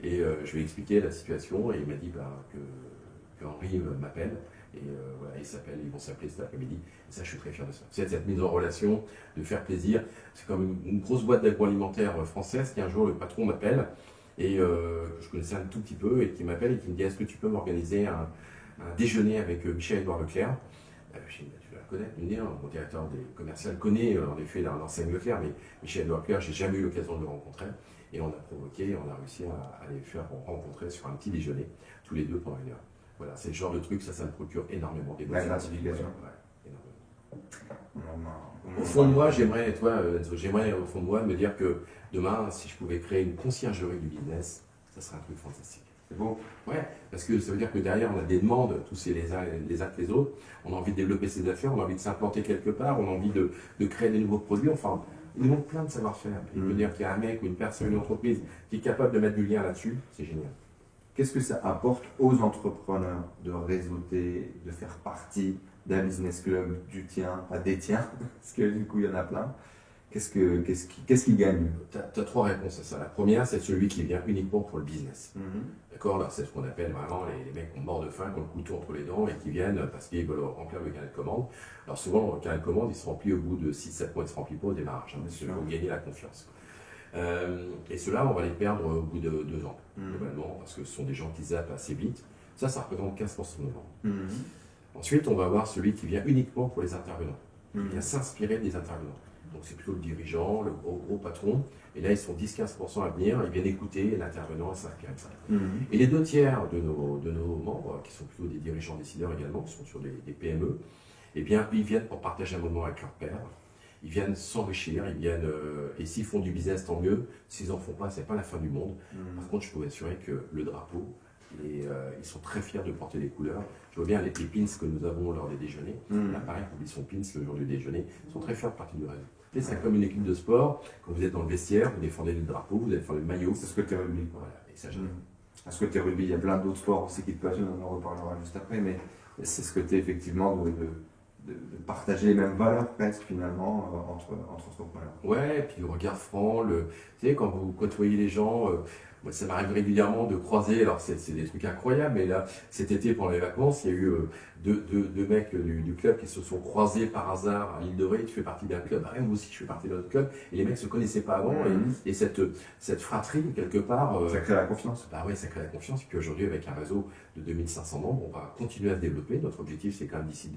Et je lui ai expliqué la situation et il m'a dit que Henri m'appelle. Et voilà, ils vont s'appeler cet après-midi. Et ça, je suis très fier de ça. C'est cette mise en relation, de faire plaisir. C'est comme une grosse boîte d'agroalimentaire française qui un jour, le patron m'appelle et je connaissais un tout petit peu et qui m'appelle et qui me dit est-ce que tu peux m'organiser un déjeuner avec Michel-Édouard Leclerc? Je dis connaître, mon directeur des commerciaux connaît en effet l'ancien Leclerc, mais Michel Leclerc, j'ai jamais eu l'occasion de le rencontrer. Et on a réussi à les faire rencontrer sur un petit déjeuner, tous les deux pendant 1 heure. Voilà, c'est le genre de truc, ça me procure énormément d'émotions.
La gratification.
Au fond de moi, j'aimerais au fond de moi me dire que demain, si je pouvais créer une conciergerie du business, ça serait un truc fantastique.
C'est beau.
Ouais, parce que ça veut dire que derrière, on a des demandes, tous les uns que les autres. On a envie de développer ses affaires, on a envie de s'implanter quelque part, on a envie de créer des nouveaux produits. Enfin, il manque plein de savoir-faire. Et de dire qu'il y a un mec ou une personne, une entreprise qui est capable de mettre du lien là-dessus, c'est génial.
Qu'est-ce que ça apporte aux entrepreneurs de réseauter, de faire partie d'un business club, du tien, pas des tiens, parce que du coup il y en a plein. Qu'est-ce qu'ils gagnent?
Tu as 3 réponses à ça. La première, c'est celui qui vient uniquement pour le business. D'accord, là, c'est ce qu'on appelle vraiment les mecs qui ont mort de faim, qui ont le couteau entre les dents et qui viennent parce qu'ils veulent remplir le carnet de commande. Alors souvent, le carnet de commande, il se remplit au bout de 6-7 mois, il ne se remplit pas au démarrage, parce qu'il faut gagner la confiance. Et ceux-là, on va les perdre au bout de 2 ans, globalement, parce que ce sont des gens qui zappent assez vite. Ça représente 15% de nos ventes. Ensuite, on va avoir celui qui vient uniquement pour les intervenants. Il vient s'inspirer des intervenants. Donc c'est plutôt le dirigeant, le gros patron. Et là, ils sont 10-15% à venir, ils viennent écouter l'intervenant et s'inspirer de ça. Et les 2 tiers de nos membres, qui sont plutôt des dirigeants décideurs également, qui sont sur des PME, eh bien, ils viennent pour partager un moment avec leur père. Ils viennent s'enrichir, et s'ils font du business, tant mieux. S'ils n'en font pas, c'est pas la fin du monde. Par contre, je peux vous assurer que le drapeau, ils sont très fiers de porter les couleurs. Je vois bien les pins que nous avons lors des déjeuners. Là, pareil, publie son pins le jour du déjeuner. Ils sont très fiers de partie du réseau. Et c'est comme une équipe de sport. Quand vous êtes dans le vestiaire, vous défendez le drapeau, vous défendez le maillot.
C'est ce côté rugby.
Voilà, et ça j'aime.
À ce côté rugby, il y a plein d'autres sports aussi qui te passionnent, on en reparlera juste après, mais c'est ce côté effectivement de partager les mêmes valeurs presque finalement entre entrepreneurs.
Ouais, et puis le regard franc, tu sais, quand vous côtoyez les gens, moi, ça m'arrive régulièrement de croiser, alors c'est des trucs incroyables, mais là, cet été pendant les vacances, il y a eu deux mecs du club qui se sont croisés par hasard à l'île de Ré. Tu fais partie d'un club, ah, moi aussi je fais partie d'un autre club, et les mecs se connaissaient pas avant, et cette fratrie, quelque 3 ans.
Ça crée la confiance.
Bah ouais, ça crée la confiance, et puis aujourd'hui, avec un réseau de 2500 membres, on va continuer à se développer. Notre objectif, c'est quand même d'ici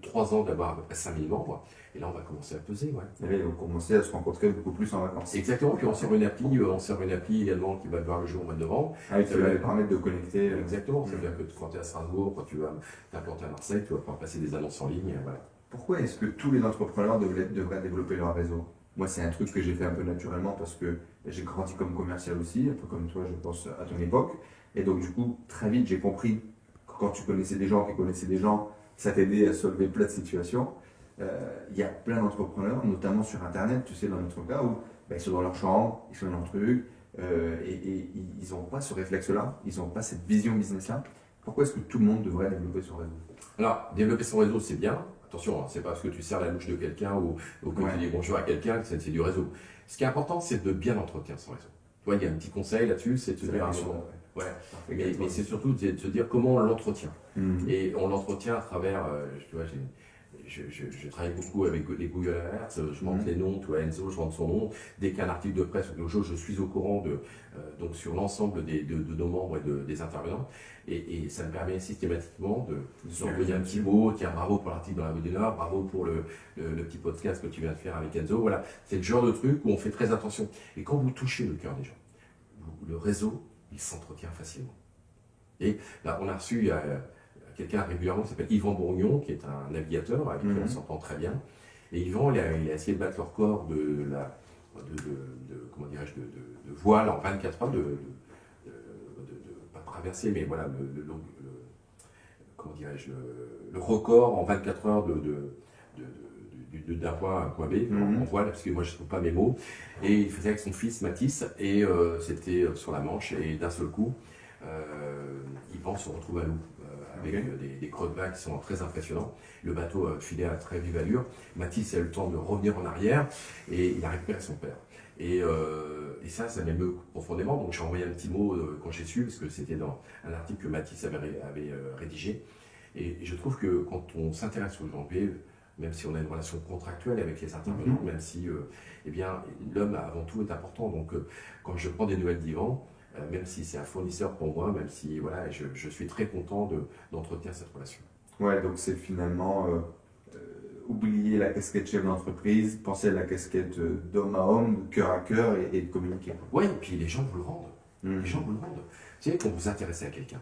3 ans d'avoir à peu près 5000 membres, et là, on va commencer à peser, ouais.
Et là, ils vont commencer à se rencontrer beaucoup plus en vacances.
Exactement, puis on sort une appli également qui va voir le jour au mois de novembre.
Ah, et ça va permettre de connecter.
Exactement, ça veut dire que quand tu es à Strasbourg, quand tu vas t'implanter à Marseille, tu vas pouvoir passer des annonces en ligne. Voilà.
Pourquoi est-ce que tous les entrepreneurs devraient développer leur réseau? Moi, c'est un truc que j'ai fait un peu naturellement parce que j'ai grandi comme commercial aussi, un peu comme toi, je pense, à ton époque. Et donc, du coup, très vite, j'ai compris que quand tu connaissais des gens qui connaissaient des gens, ça t'aidait à solver plein de situations. Il y a plein d'entrepreneurs, notamment sur Internet, tu sais, dans notre cas, où ils sont dans leur chambre, ils font leur truc, et ils n'ont pas ce réflexe-là, ils n'ont pas cette vision business-là. Pourquoi est-ce que tout le monde devrait développer son réseau?
Alors, développer son réseau, c'est bien. Attention, c'est pas parce que tu serres la louche de quelqu'un ou que tu dis bonjour à quelqu'un que c'est du réseau. Ce qui est important, c'est de bien entretenir son réseau. Tu vois, il y a un petit conseil là-dessus, c'est de se dire mais c'est surtout de se dire comment on l'entretient. Et on l'entretient à travers, tu vois, je travaille beaucoup avec les Google Alerts, je montre les noms, tu vois, Enzo, je rentre son nom. Dès qu'il y a un article de presse ou quelque chose, je suis au courant donc sur l'ensemble de nos membres et des intervenants. Et ça me permet systématiquement de envoyer un petit mot, tiens, bravo pour l'article dans la webinaire, bravo pour le petit podcast que tu viens de faire avec Enzo. Voilà, c'est le genre de truc où on fait très attention. Et quand vous touchez le cœur des gens, le réseau, il s'entretient facilement. Et là, on a reçu quelqu'un régulièrement qui s'appelle Yvan Bourgnon, qui est un navigateur avec qui on s'entend très bien. Et Yvan, il a essayé de battre le record de voile en 24 heures, pas traversée, mais voilà, le record en 24 heures d'un point à un point B, en voile, parce que moi je ne trouve pas mes mots. Et il faisait avec son fils Mathis, et c'était sur la Manche, et d'un seul coup, Yvan se retrouve à l'eau. Avec des creux de vagues qui sont très impressionnants. Le bateau filait à très vive allure. Mathis a eu le temps de revenir en arrière et il a récupéré son père. Et ça m'émeut profondément. Donc j'ai envoyé un petit mot quand j'ai su, parce que c'était dans un article que Mathis avait rédigé. Et je trouve que quand on s'intéresse aux gens, même si on a une relation contractuelle avec les intervenants, même si l'homme avant tout est important. Donc quand je prends des nouvelles d'Yvan, même si c'est un fournisseur pour moi, même si je suis très content d'entretenir cette relation.
Ouais, donc c'est finalement oublier la casquette chef d'entreprise, penser à la casquette d'homme à homme, de cœur à cœur et de communiquer.
Oui, et puis les gens vous le rendent. Les gens vous le rendent. Vous savez, quand vous vous intéressez à quelqu'un,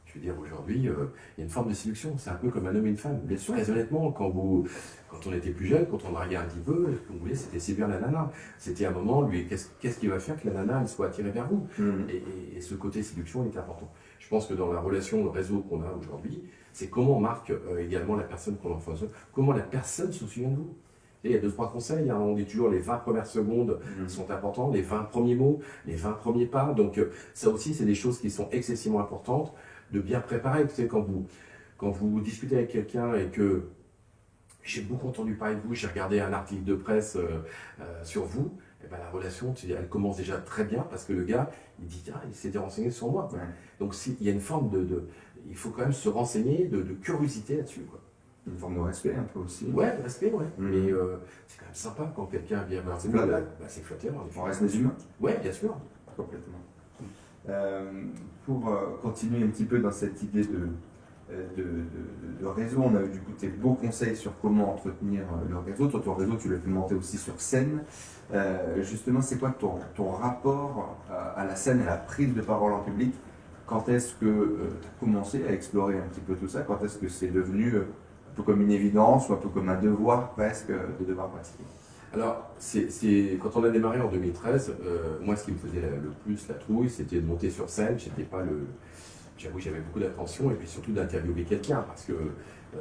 je veux dire, aujourd'hui, il y a une forme de séduction. C'est un peu comme un homme et une femme. Bien sûr, très honnêtement, quand on était plus jeune, quand on draguait un petit peu, ce qu'on voulait, c'était séduire la nana. C'était un moment, lui, qu'est-ce qui va faire que la nana elle soit attirée vers vous et ce côté séduction est important. Je pense que dans la relation, le réseau qu'on a aujourd'hui, c'est comment on marque également la personne qu'on en face, comment la personne se souvient de vous. Il y a 2-3 conseils, hein. On dit toujours les 20 premières secondes sont importants, les 20 premiers mots, les 20 premiers pas. Donc ça aussi, c'est des choses qui sont excessivement importantes de bien préparer. Vous savez, quand vous discutez avec quelqu'un et que j'ai beaucoup entendu parler de vous, j'ai regardé un article de presse sur vous, et ben la relation, elle commence déjà très bien parce que le gars, il dit, ah, il s'était renseigné sur moi. Quoi. Donc il y a une forme il faut quand même se renseigner, de curiosité là-dessus. Quoi.
Une forme de respect un peu aussi.
Ouais, de respect, ouais. Mais c'est quand même sympa quand quelqu'un vient vers vous. C'est flatteur.
On reste des humains.
Ouais, bien sûr.
Complètement. Pour continuer un petit peu dans cette idée de réseau, on a eu du coup tes beaux conseils sur comment entretenir le réseau. Toi, ton réseau, tu l'as fait monter aussi sur scène. Justement, c'est quoi ton rapport à la scène et à la prise de parole en public? Quand est-ce que tu as commencé à explorer un petit peu tout ça? Quand est-ce que c'est devenu un peu comme une évidence ou un peu comme un devoir presque de devoir pratiquer?
Alors, quand on a démarré en 2013, moi, ce qui me faisait le plus la trouille, c'était de monter sur scène. J'avoue, j'avais beaucoup d'attention et puis surtout d'interviewer quelqu'un parce que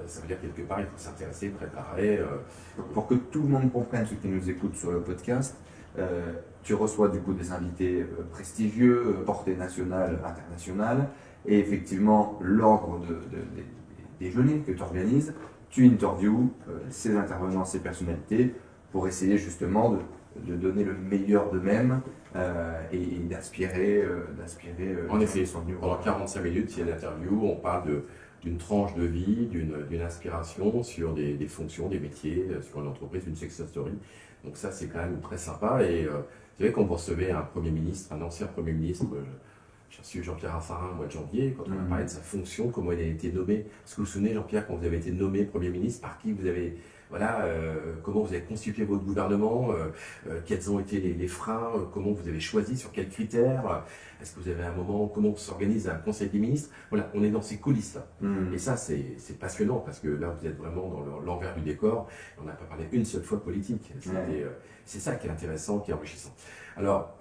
ça veut dire quelque part, il faut s'intéresser, préparer.
Pour que tout le monde comprenne, ceux qui nous écoutent sur le podcast, tu reçois du coup des invités prestigieux, portée nationale, internationale, et effectivement, l'ordre des déjeuners que tu organises, tu interviews ces intervenants, ces personnalités, pour essayer justement de donner le meilleur d'eux-mêmes et d'aspirer.
En effet, pendant 45 minutes, il y a une interview, on parle d'une tranche de vie, d'une inspiration sur des fonctions, des métiers, sur une entreprise, une success story. Donc ça, c'est quand même très sympa. Et vous savez, quand vous recevez un Premier ministre, un ancien Premier ministre, j'ai reçu Jean-Pierre Raffarin au mois de janvier, quand on a parlé de sa fonction, comment il a été nommé. Est-ce que vous vous souvenez, Jean-Pierre, quand vous avez été nommé Premier ministre, par qui vous avez... Voilà, comment vous avez constitué votre gouvernement, quels ont été les freins, comment vous avez choisi, sur quels critères, est-ce que vous avez un moment, comment s'organise un conseil des ministres. Voilà, on est dans ces coulisses-là. Et ça, c'est passionnant parce que là, vous êtes vraiment dans l'envers du décor. On n'a pas parlé une seule fois politique. C'est ça qui est intéressant, qui est enrichissant. Alors,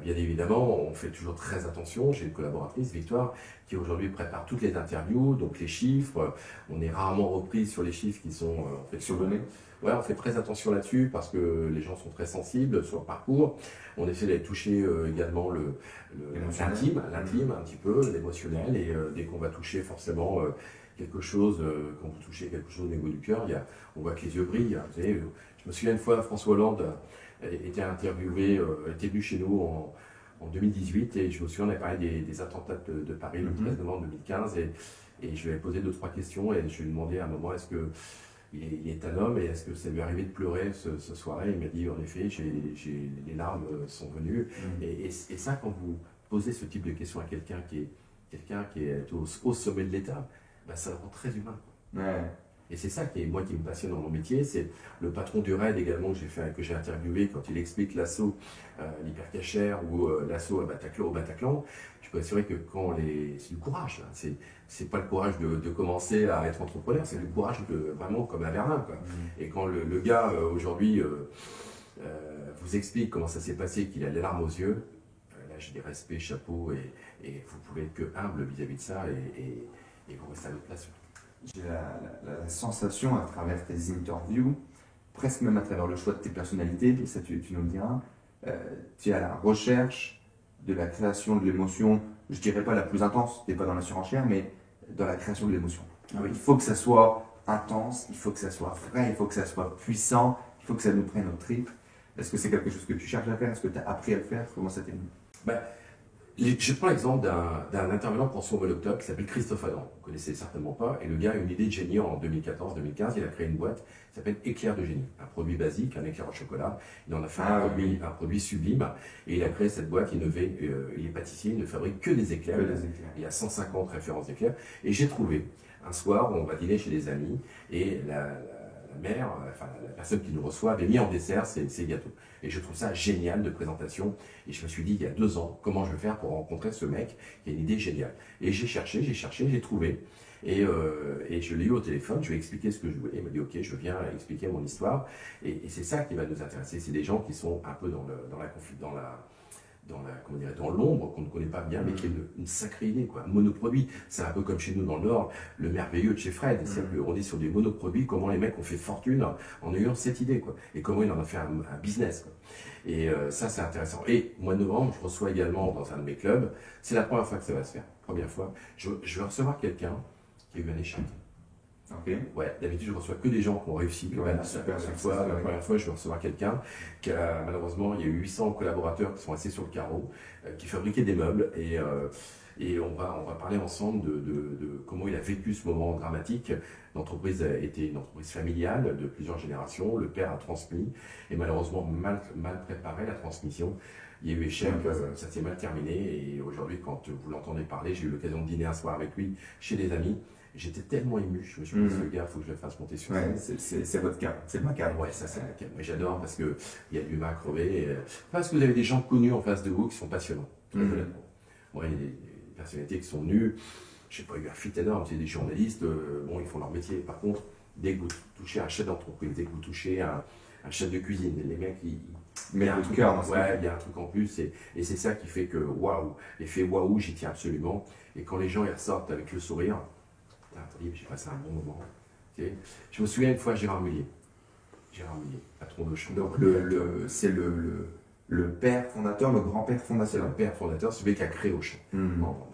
bien évidemment, on fait toujours très attention. J'ai une collaboratrice, Victoire, qui aujourd'hui prépare toutes les interviews, donc les chiffres. On est rarement repris sur les chiffres qui sont en fait
survenus.
Ouais, on fait très attention là-dessus parce que les gens sont très sensibles sur le parcours. On essaie d'aller toucher également l'intime un petit peu, l'émotionnel. Et dès qu'on va toucher forcément quelque chose, quand vous touchez quelque chose au niveau du cœur, on voit que les yeux brillent. Vous savez, je me souviens une fois, François Hollande était interviewé, était venu chez nous en 2018 et je me souviens, on avait parlé des attentats de Paris le 13 novembre 2015 et je lui avais posé 2-3 questions et je lui ai demandé à un moment est-ce que il est un homme et est-ce que ça lui est arrivé de pleurer ce soir-là? Il m'a dit en effet, les larmes sont venues et ça, quand vous posez ce type de questions à quelqu'un qui est au sommet de l'État, ben, ça le rend très humain.
Ouais.
Et c'est ça qui me passionne dans mon métier, c'est le patron du RAID également que j'ai interviewé quand il explique l'assaut l'hypercachère ou l'assaut au Bataclan. Je peux assurer que c'est du courage, là. C'est pas le courage de commencer à être entrepreneur, c'est le courage vraiment comme un Berlin, quoi. Et quand le gars aujourd'hui vous explique comment ça s'est passé, qu'il a les larmes aux yeux, là j'ai des respects, chapeau, et vous pouvez être que humble vis-à-vis de ça et vous restez à votre place.
J'ai la sensation à travers tes interviews, presque même à travers le choix de tes personnalités, et ça tu nous le diras, tu es à la recherche de la création de l'émotion, je dirais pas la plus intense, tu n'es pas dans la surenchère, mais dans la création de l'émotion. Il faut que ça soit intense, il faut que ça soit frais, il faut que ça soit puissant, il faut que ça nous prenne au tripes. Est-ce que c'est quelque chose que tu cherches à faire? Est-ce que tu as appris à le faire? Comment ça t'est venu?
Je prends l'exemple d'un intervenant pour son vol octobre qui s'appelle Christophe Adam. Vous ne connaissez certainement pas. Et le gars a une idée de génie en 2014-2015. Il a créé une boîte qui s'appelle Éclair de génie. Un produit basique, un éclair au chocolat. Il en a fait un produit sublime. Et il a créé cette boîte innovée. Il est pâtissier, il ne fabrique que des éclairs. Il y a 150 références d'éclairs. Et j'ai trouvé, un soir, on va dîner chez des amis. Et la mère, enfin la personne qui nous reçoit, avait mis en dessert ces gâteaux. Et je trouve ça génial de présentation. Et je me suis dit, il y a 2 ans, comment je vais faire pour rencontrer ce mec qui a une idée géniale. Et j'ai cherché, j'ai trouvé. Et je l'ai eu au téléphone, je lui ai expliqué ce que je voulais. Il m'a dit, ok, je viens expliquer mon histoire. Et c'est ça qui va nous intéresser. C'est des gens qui sont un peu dans l'ombre, qu'on ne connaît pas bien, mais qui est une sacrée idée, quoi. Monoproduit. C'est un peu comme chez nous dans le Nord, le merveilleux de chez Fred. C'est-à-dire qu'on est sur des monoproduits, comment les mecs ont fait fortune en ayant cette idée, quoi. Et comment ils en ont fait un business, quoi. Et ça, c'est intéressant. Et au mois de novembre, je reçois également dans un de mes clubs, c'est la première fois que ça va se faire. Première fois. Je vais recevoir quelqu'un qui a eu un échec.
Ok.
Ouais, d'habitude, je reçois que des gens qui ont réussi.
Ouais,
La
super,
première fois, je vais recevoir quelqu'un qui a, malheureusement, il y a eu 800 collaborateurs qui sont assis sur le carreau, qui fabriquaient des meubles. Et on va parler ensemble de comment il a vécu ce moment dramatique. L'entreprise était une entreprise familiale de plusieurs générations. Le père a transmis et malheureusement mal préparé la transmission. Il y a eu échec, ça s'est mal terminé. Et aujourd'hui, quand vous l'entendez parler, j'ai eu l'occasion de dîner un soir avec lui chez des amis. J'étais tellement ému, je me suis dit, ce gars, il faut que je le fasse monter sur scène.
C'est votre cas, c'est ma cas.
Ouais, ça c'est ma cas. Mais j'adore parce qu'il y a du vin crevé. Parce que vous avez des gens connus en face de vous qui sont passionnants, très honnêtement. Moi, il y a des personnalités qui sont venues, je n'ai pas eu un fit énorme, c'est des journalistes, bon, ils font leur métier. Par contre, dès que vous touchez un chef d'entreprise, dès que vous touchez un chef de cuisine, les mecs, il y a un truc, il y a un truc en plus, et c'est ça qui fait que waouh, l'effet waouh, j'y tiens absolument. Et quand les gens y ressortent avec le sourire, j'ai passé un bon moment. Okay. Je me souviens une fois, Gérard Mullier, patron de Auchan.
Donc c'est le père fondateur, le grand-père fondateur.
C'est le père fondateur, celui qui a créé Auchan.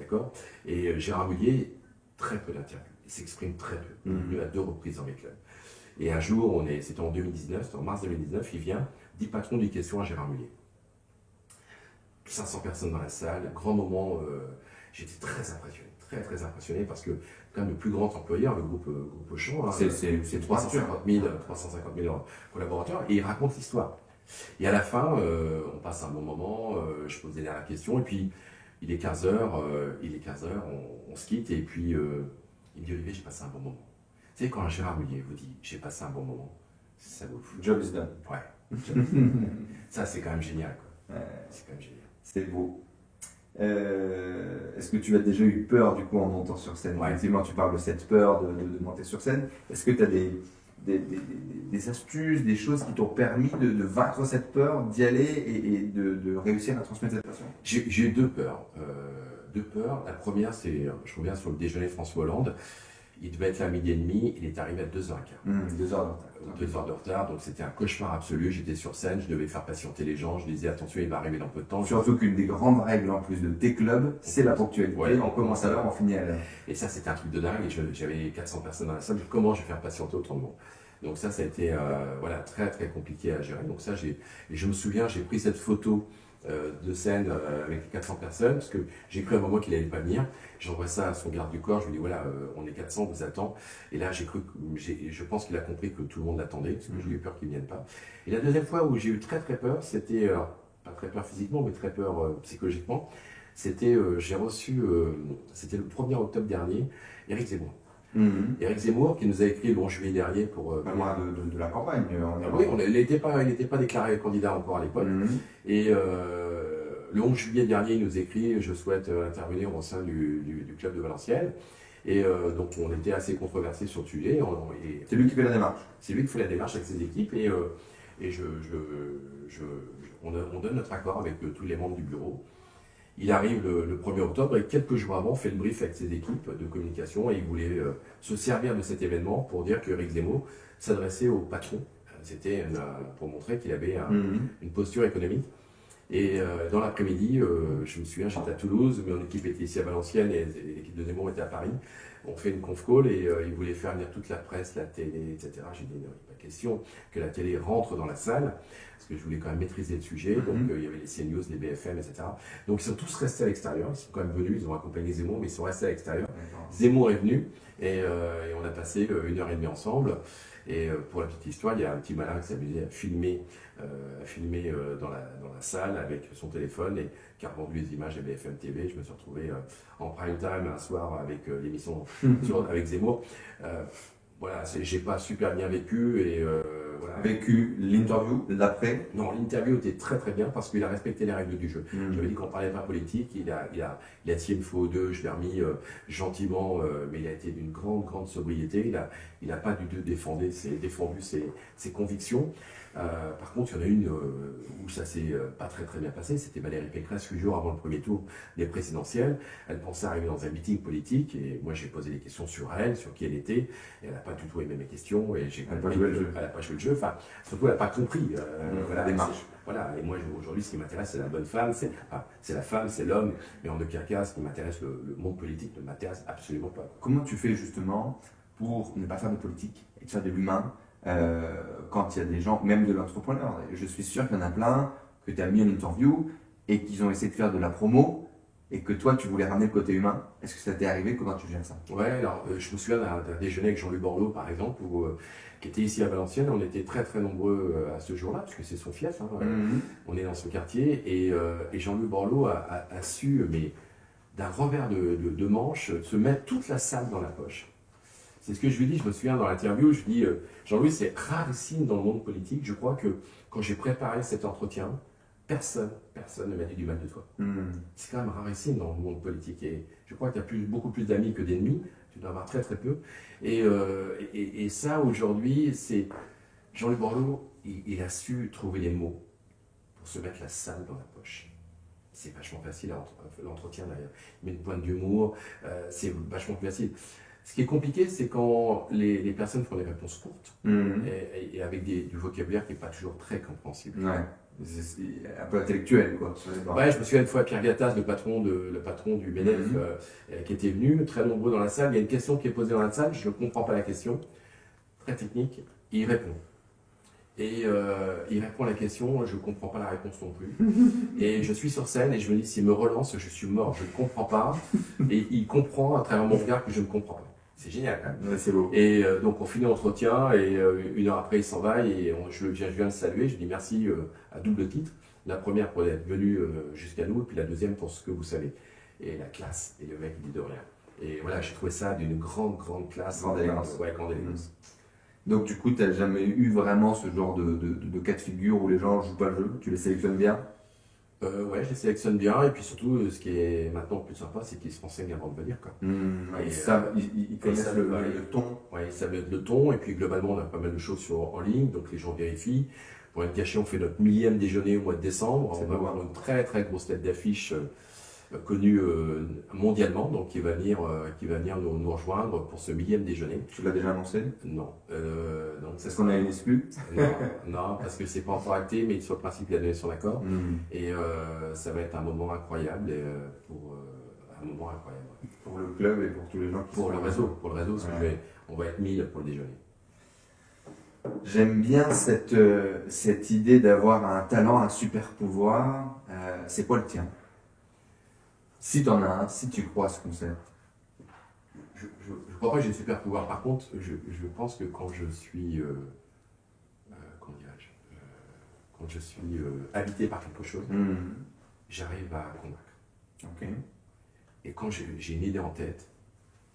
D'accord. Et Gérard Mullier, très peu d'interviews. Il s'exprime très peu. Il est venu à 2 reprises dans mes clubs. Et un jour, c'était en 2019, en mars 2019, il vient, dit patron d'éducation à Gérard Mullier. 500 personnes dans la salle, grand moment, j'étais très impressionné. Très impressionné parce que quand même le plus grand employeur, le groupe Auchan, hein, c'est 350 000 collaborateurs et il raconte l'histoire. Et à la fin, on passe un bon moment, je pose des dernières questions et puis il est 15h, on se quitte et puis il me dit Olivier, j'ai passé un bon moment. Tu sais, quand un Gérard Mullier vous dit j'ai passé un bon moment, ça vaut le fou.
Job is done.
Ouais. Ça, c'est quand même génial, quoi. C'est quand même génial.
C'est beau. Est-ce que tu as déjà eu peur du coup en montant sur scène? Effectivement, tu parles de cette peur de monter sur scène. Est-ce que tu as des astuces, des choses qui t'ont permis de vaincre cette peur, d'y aller et de réussir à transmettre cette passion?
J'ai eu 2 peurs. La première, c'est, je reviens sur le déjeuner François Hollande. Il devait être là à 12h30, il est arrivé à 2h15.
2 heures de retard.
2 heures de retard, donc c'était un cauchemar absolu. J'étais sur scène, je devais faire patienter les gens. Je disais attention, il va arriver dans peu de temps.
Surtout qu'une des grandes règles en plus de tes clubs, c'est la ponctualité. Ouais, on commence à l'heure, on finit à l'heure.
Et ça, c'était un truc de dingue. J'avais 400 personnes dans la salle. Comment je vais faire patienter autant de monde? Donc ça a été voilà, très compliqué à gérer. Donc ça, et je me souviens, j'ai pris cette photo de scène avec 400 personnes, parce que j'ai cru à un moment qu'il n'allait pas venir. J'envoie ça à son garde du corps, je lui dis voilà, on est 400, on vous attend. Et là, je pense qu'il a compris que tout le monde l'attendait, parce que j'ai eu peur qu'il ne vienne pas. Et la deuxième fois où j'ai eu très peur, c'était, pas très peur physiquement, mais très peur psychologiquement, c'était, j'ai reçu, c'était le 1er octobre dernier, Éric Zemmour. Éric Zemmour qui nous a écrit le 11 juillet dernier pour...
Pas loin de la campagne.
Oui, il n'était pas déclaré candidat encore à l'époque. Et le 11 juillet dernier, il nous écrit « Je souhaite intervenir au sein du club de Valenciennes ». Et donc on était assez controversé sur le sujet.
C'est lui qui fait la démarche.
C'est lui qui fait la démarche avec ses équipes et on donne notre accord avec tous les membres du bureau. Il arrive le 1er octobre et quelques jours avant, on fait le brief avec ses équipes de communication et il voulait se servir de cet événement pour dire qu'Éric Zemmour s'adressait au patron. C'était pour montrer qu'il avait une posture économique. Et dans l'après-midi, je me souviens, j'étais à Toulouse, mon équipe était ici à Valenciennes et l'équipe de Zemmour était à Paris. On fait une conf call et il voulait faire venir toute la presse, la télé, etc. J'ai dit non, il n'est pas question que la télé rentre dans la salle, parce que je voulais quand même maîtriser le sujet. Donc il y avait les CNews, les BFM, etc. Donc ils sont tous restés à l'extérieur, ils sont quand même venus, ils ont accompagné Zemmour, mais ils sont restés à l'extérieur. Zemmour est venu et on a passé 1h30 ensemble. Et pour la petite histoire, il y a un petit malin qui s'amusait à filmer dans la salle avec son téléphone et qui a rendu les images à BFM TV. Je me suis retrouvé en prime time un soir avec l'émission avec Zemmour. voilà, j'ai pas super bien vécu et voilà.
Vécu l'interview d'après?
Non, l'interview était très très bien parce qu'il a respecté les règles du jeu. J'avais dit qu'on parlait pas politique, il a tiré une fois ou deux, je l'ai remis gentiment, mais il a été d'une grande sobriété. Il a pas du tout défendu ses convictions. Par contre, il y en a une où ça s'est pas très bien passé, c'était Valérie Pécresse, 8 jours avant le premier tour des présidentielles. Elle pensait arriver dans un meeting politique et moi j'ai posé des questions sur elle, sur qui elle était, et elle n'a pas du tout aimé mes questions et j'ai
Elle n'a pas joué le jeu.
Elle n'a pas joué le jeu, enfin, surtout elle n'a pas compris
la démarche.
Voilà, et moi aujourd'hui ce qui m'intéresse c'est la bonne femme, c'est la femme, c'est l'homme, mais en aucun cas ce qui m'intéresse, le monde politique ne m'intéresse absolument pas.
Comment tu fais justement pour ne pas faire de politique et de faire de l'humain quand il y a des gens, même de l'entrepreneur? Je suis sûr qu'il y en a plein que tu as mis en interview et qu'ils ont essayé de faire de la promo et que toi tu voulais ramener le côté humain. Est-ce que ça t'est arrivé? Comment tu gères ça?
Ouais, alors je me souviens d'un déjeuner avec Jean-Luc Borloo par exemple, qui était ici à Valenciennes. On était très nombreux à ce jour-là, parce que c'est son fief, hein, on est dans ce quartier, et Jean-Luc Borloo a su, mais d'un revers de manche, se mettre toute la salle dans la poche. C'est ce que je lui dis, je me souviens dans l'interview, je dis, Jean-Louis, c'est rarissime dans le monde politique. Je crois que quand j'ai préparé cet entretien, personne ne m'a dit du mal de toi. C'est quand même rarissime dans le monde politique. Et je crois que tu as beaucoup plus d'amis que d'ennemis. Tu dois avoir très peu. Et ça, aujourd'hui, c'est Jean-Luc Borloo, il a su trouver les mots pour se mettre la salle dans la poche. C'est vachement facile l'entretien d'ailleurs. Il met une pointe d'humour, c'est vachement plus facile. Ce qui est compliqué, c'est quand les personnes font des réponses courtes et avec du vocabulaire qui n'est pas toujours très compréhensible.
Ouais, c'est un peu intellectuel, quoi.
Ouais, je me souviens une fois Pierre Gattaz, le patron du MEDEF, qui était venu, très nombreux dans la salle. Il y a une question qui est posée dans la salle, je ne comprends pas la question, très technique, il répond. Et il répond à la question, je ne comprends pas la réponse non plus. Et je suis sur scène et je me dis, s'il me relance, je suis mort, je ne comprends pas. Et il comprend à travers mon regard que je ne comprends pas. C'est génial quand même.
Ouais, c'est beau.
Et donc on finit l'entretien et une heure après il s'en va et je viens le saluer, je dis merci à double titre. La première pour être venu jusqu'à nous et puis la deuxième pour ce que vous savez. Et la classe, et le mec il dit de rien. Et voilà, j'ai trouvé ça d'une grande classe.
Grande élégance.
Ouais, grande élégance.
Donc du coup, tu n'as jamais eu vraiment ce genre de cas de figure où les gens ne jouent pas le jeu, tu les sélectionnes bien?
Ouais, je les sélectionne bien, et puis surtout, ce qui est maintenant plus sympa, c'est qu'ils se renseignent avant de venir. Quoi.
Ouais, ils connaissent le ton.
Ouais, ils savent le ton, et puis globalement, on a pas mal de choses en ligne, donc les gens vérifient. Pour être caché, on fait notre 1000e déjeuner au mois de décembre. On va avoir une très grosse tête d'affiche connue mondialement, donc qui va venir nous rejoindre pour ce 1000e déjeuner.
Tu l'as déjà annoncé?
Non.
Est-ce qu'on a une exclue?
Non, parce que c'est pas encore acté, mais sur le principe, il a donné son accord. Et ça va être un moment incroyable, un moment incroyable.
Pour le club et pour tous les gens qui
Pour le réseau, parce que on va être 1000 pour le déjeuner.
J'aime bien cette idée d'avoir un talent, un super pouvoir. C'est quoi le tien? Si tu en as un, si tu crois à ce concept.
Je ne crois pas que j'ai un super pouvoir. Par contre, je pense que quand je suis, quand je suis habité par quelque chose, j'arrive à convaincre.
Okay.
Et quand j'ai une idée en tête,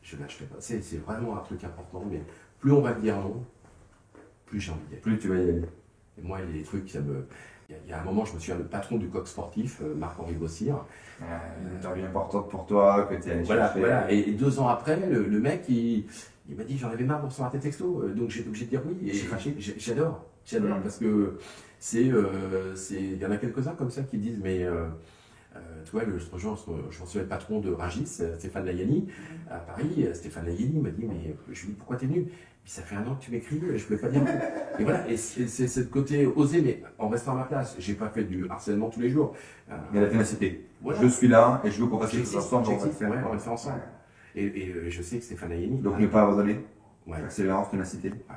je ne lâcherai pas. C'est vraiment un truc important, mais plus on va me dire non, plus j'ai envie d'y aller.
Plus tu vas y aller.
Et moi, il y a des trucs, il y a un moment, je me souviens, le patron du Coq Sportif, Marc-Henri Bossire.
Une interview importante pour toi, que tu es allé chercher.
Voilà. Et 2 ans après, le mec, il m'a dit, j'en avais marre de recevoir tes textos, donc j'ai obligé de dire oui. Et j'adore, parce que il y en a quelques-uns comme ça qui disent, mais tu vois, l'autre jour, je recevais le patron de Rungis, Stéphane Layani, à Paris. Stéphane Layani m'a dit, mais je lui ai dit, pourquoi t'es venu? Puis ça fait 1 an que tu m'écris, je ne pouvais pas dire non. Et voilà, et c'est ce côté osé, mais en restant à ma place. J'ai pas fait du harcèlement tous les jours.
Mais la ténacité.
Voilà.
Je suis là et je veux qu'on fasse quelque chose ensemble.
On va le faire ensemble. Et je sais que Stéphane Layani.
Donc ne pas abandonner.
Ouais.
Persévérance, ténacité.
Ouais.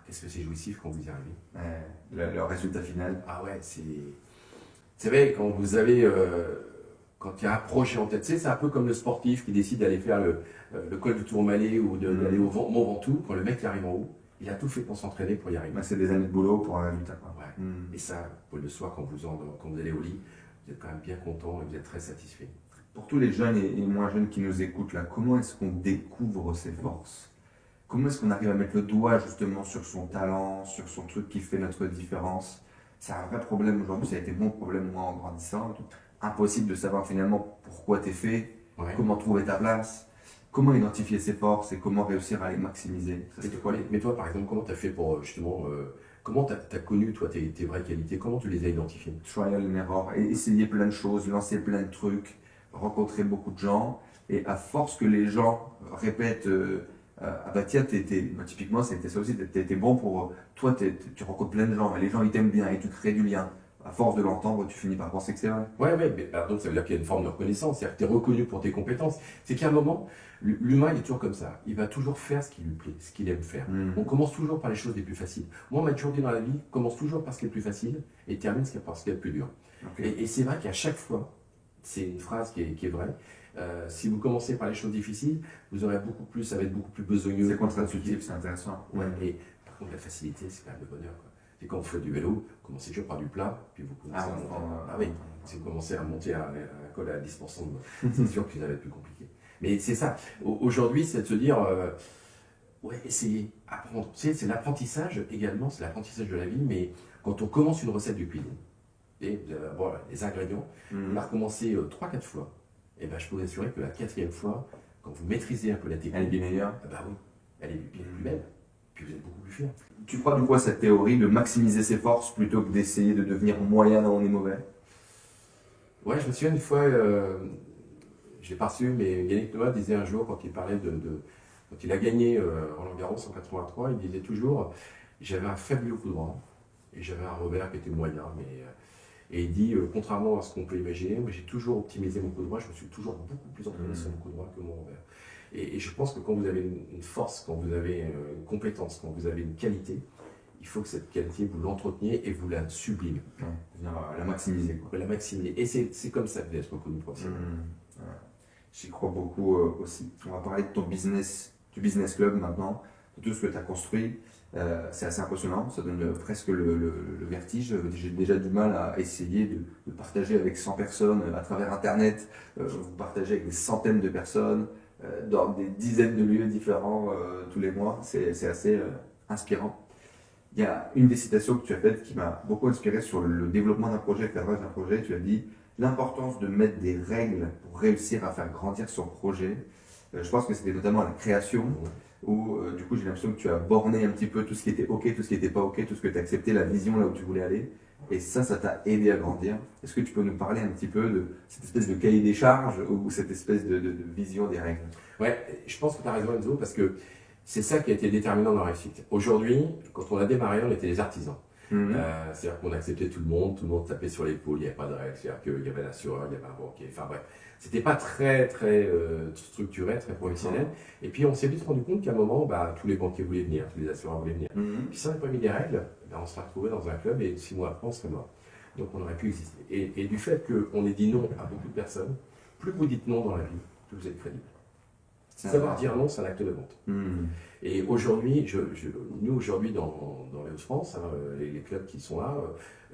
Qu'est-ce que c'est jouissif quand vous y arrivez.
Le résultat final.
Ah ouais, c'est. Vous savez, quand vous avez. Quand il y a un projet en tête, c'est un peu comme le sportif qui décide d'aller faire le col du Tourmalet ou d'aller au Mont Ventoux. Quand le mec arrive en haut, il a tout fait pour s'entraîner pour y arriver.
C'est des années de boulot pour un résultat.
Ouais. Et ça, le soir, quand vous allez au lit, vous êtes quand même bien content et vous êtes très satisfait.
Pour tous les jeunes et moins jeunes qui nous écoutent, là, comment est-ce qu'on découvre ses forces? Comment est-ce qu'on arrive à mettre le doigt justement sur son talent, sur son truc qui fait notre différence? C'est un vrai problème aujourd'hui, ça a été mon problème moi en grandissant. Impossible de savoir finalement pourquoi tu es fait,
Ouais.
comment trouver ta place, comment identifier ses forces et comment réussir à les maximiser. Ça, c'était quoi
Mais toi, par exemple, comment tu as fait pour justement, comment tu as connu toi tes vraies qualités, comment tu les as identifiées?
trial and error, et essayer plein de choses, lancer plein de trucs, rencontrer beaucoup de gens, et à force que les gens répètent ah bah tiens, bah, typiquement c'était ça aussi, t'es bon pour, toi tu rencontres plein de gens, et les gens ils t'aiment bien, et tu crées du lien. À force de l'entendre, tu finis par penser que c'est vrai.
Ouais, mais alors, donc ça veut dire qu'il y a une forme de reconnaissance, c'est-à-dire que tu es reconnu pour tes compétences. C'est qu'à un moment, l'humain il est toujours comme ça, il va toujours faire ce qui lui plaît, ce qu'il aime faire. On commence toujours par les choses les plus faciles. Moi, on m'a toujours dit dans la vie, commence toujours par ce qui est le plus facile et termine par ce qui est le plus dur.
Okay.
Et c'est vrai qu'à chaque fois, c'est une phrase qui est vraie. Si vous commencez par les choses difficiles, vous aurez beaucoup plus, ça va être beaucoup plus besogneux.
C'est contre-intuitif, c'est intéressant.
Ouais, mais par contre, la facilité, c'est quand même le bonheur, quoi. C'est quand vous faites du vélo, vous commencez toujours par du plat, puis vous commencez à monter. Ah oui, si vous commencez à monter à un col à 10%, c'est sûr que ça va être plus compliqué. Mais c'est ça. Aujourd'hui, c'est de se dire, ouais, essayer, apprendre. Tu sais, c'est l'apprentissage également, c'est l'apprentissage de la vie, mais quand on commence une recette de cuisine, et voilà, les ingrédients, on va recommencer 3-4 fois, et ben, je peux vous assurer que la 4e fois, quand vous maîtrisez un peu la technique,
elle est bien meilleure.
Bah oui, elle est bien plus belle, puis vous êtes beaucoup plus fier.
Tu crois du coup à cette théorie de maximiser ses forces plutôt que d'essayer de devenir moyen là où on est mauvais?
Ouais, je me souviens une fois, je l'ai pas reçu, mais Yannick Noah disait un jour, quand il parlait quand il a gagné Roland Garros en 83, il disait toujours, j'avais un fabuleux coup droit, et j'avais un revers qui était moyen, et il dit, contrairement à ce qu'on peut imaginer, moi j'ai toujours optimisé mon coup droit, je me suis toujours beaucoup plus entraîné sur mon coup droit que mon revers. Et je pense que quand vous avez une force, quand vous avez une compétence, quand vous avez une qualité, il faut que cette qualité, vous l'entreteniez et vous la sublimez.
La maximiser. Quoi.
La maximiser. Et c'est comme ça que vous êtes reconnu professionnellement.
J'y crois beaucoup aussi. On va parler de ton business, du business club maintenant, de tout ce que tu as construit. C'est assez impressionnant, ça donne presque le vertige. J'ai déjà du mal à essayer de partager avec 100 personnes à travers Internet. Vous partagez avec des centaines de personnes dans des dizaines de lieux différents tous les mois. C'est assez inspirant. Il y a une des citations que tu as faites qui m'a beaucoup inspiré sur le développement d'un projet, le cadrage d'un projet. Tu as dit l'importance de mettre des règles pour réussir à faire grandir son projet. Je pense que c'était notamment à la création où du coup j'ai l'impression que tu as borné un petit peu tout ce qui était ok, tout ce qui n'était pas ok, tout ce que tu as accepté, la vision là où tu voulais aller. Et ça t'a aidé à grandir. Est-ce que tu peux nous parler un petit peu de cette espèce de cahier des charges ou cette espèce de vision des règles?
Ouais, je pense que tu as raison Enzo, parce que c'est ça qui a été déterminant dans la réussite. Aujourd'hui, quand on a démarré, on était des artisans. C'est-à-dire qu'on acceptait tout le monde tapait sur l'épaule, il n'y avait pas de règles, c'est-à-dire qu'il y avait l'assureur, il y avait un banquier, enfin bref. C'était pas très structuré, très professionnel. Et puis on s'est vite rendu compte qu'à un moment, bah, tous les banquiers voulaient venir, tous les assureurs voulaient venir. Puis si on n'avait pas mis des règles, bah, on se serait retrouvé dans un club et 6 mois après, on serait mort. Donc on aurait pu exister. Et du fait qu'on ait dit non à beaucoup de personnes, plus vous dites non dans la vie, plus vous êtes crédible. Savoir dire non, c'est un acte de vente. Et aujourd'hui, nous aujourd'hui dans les Hauts-de-France, hein, les clubs qui sont là,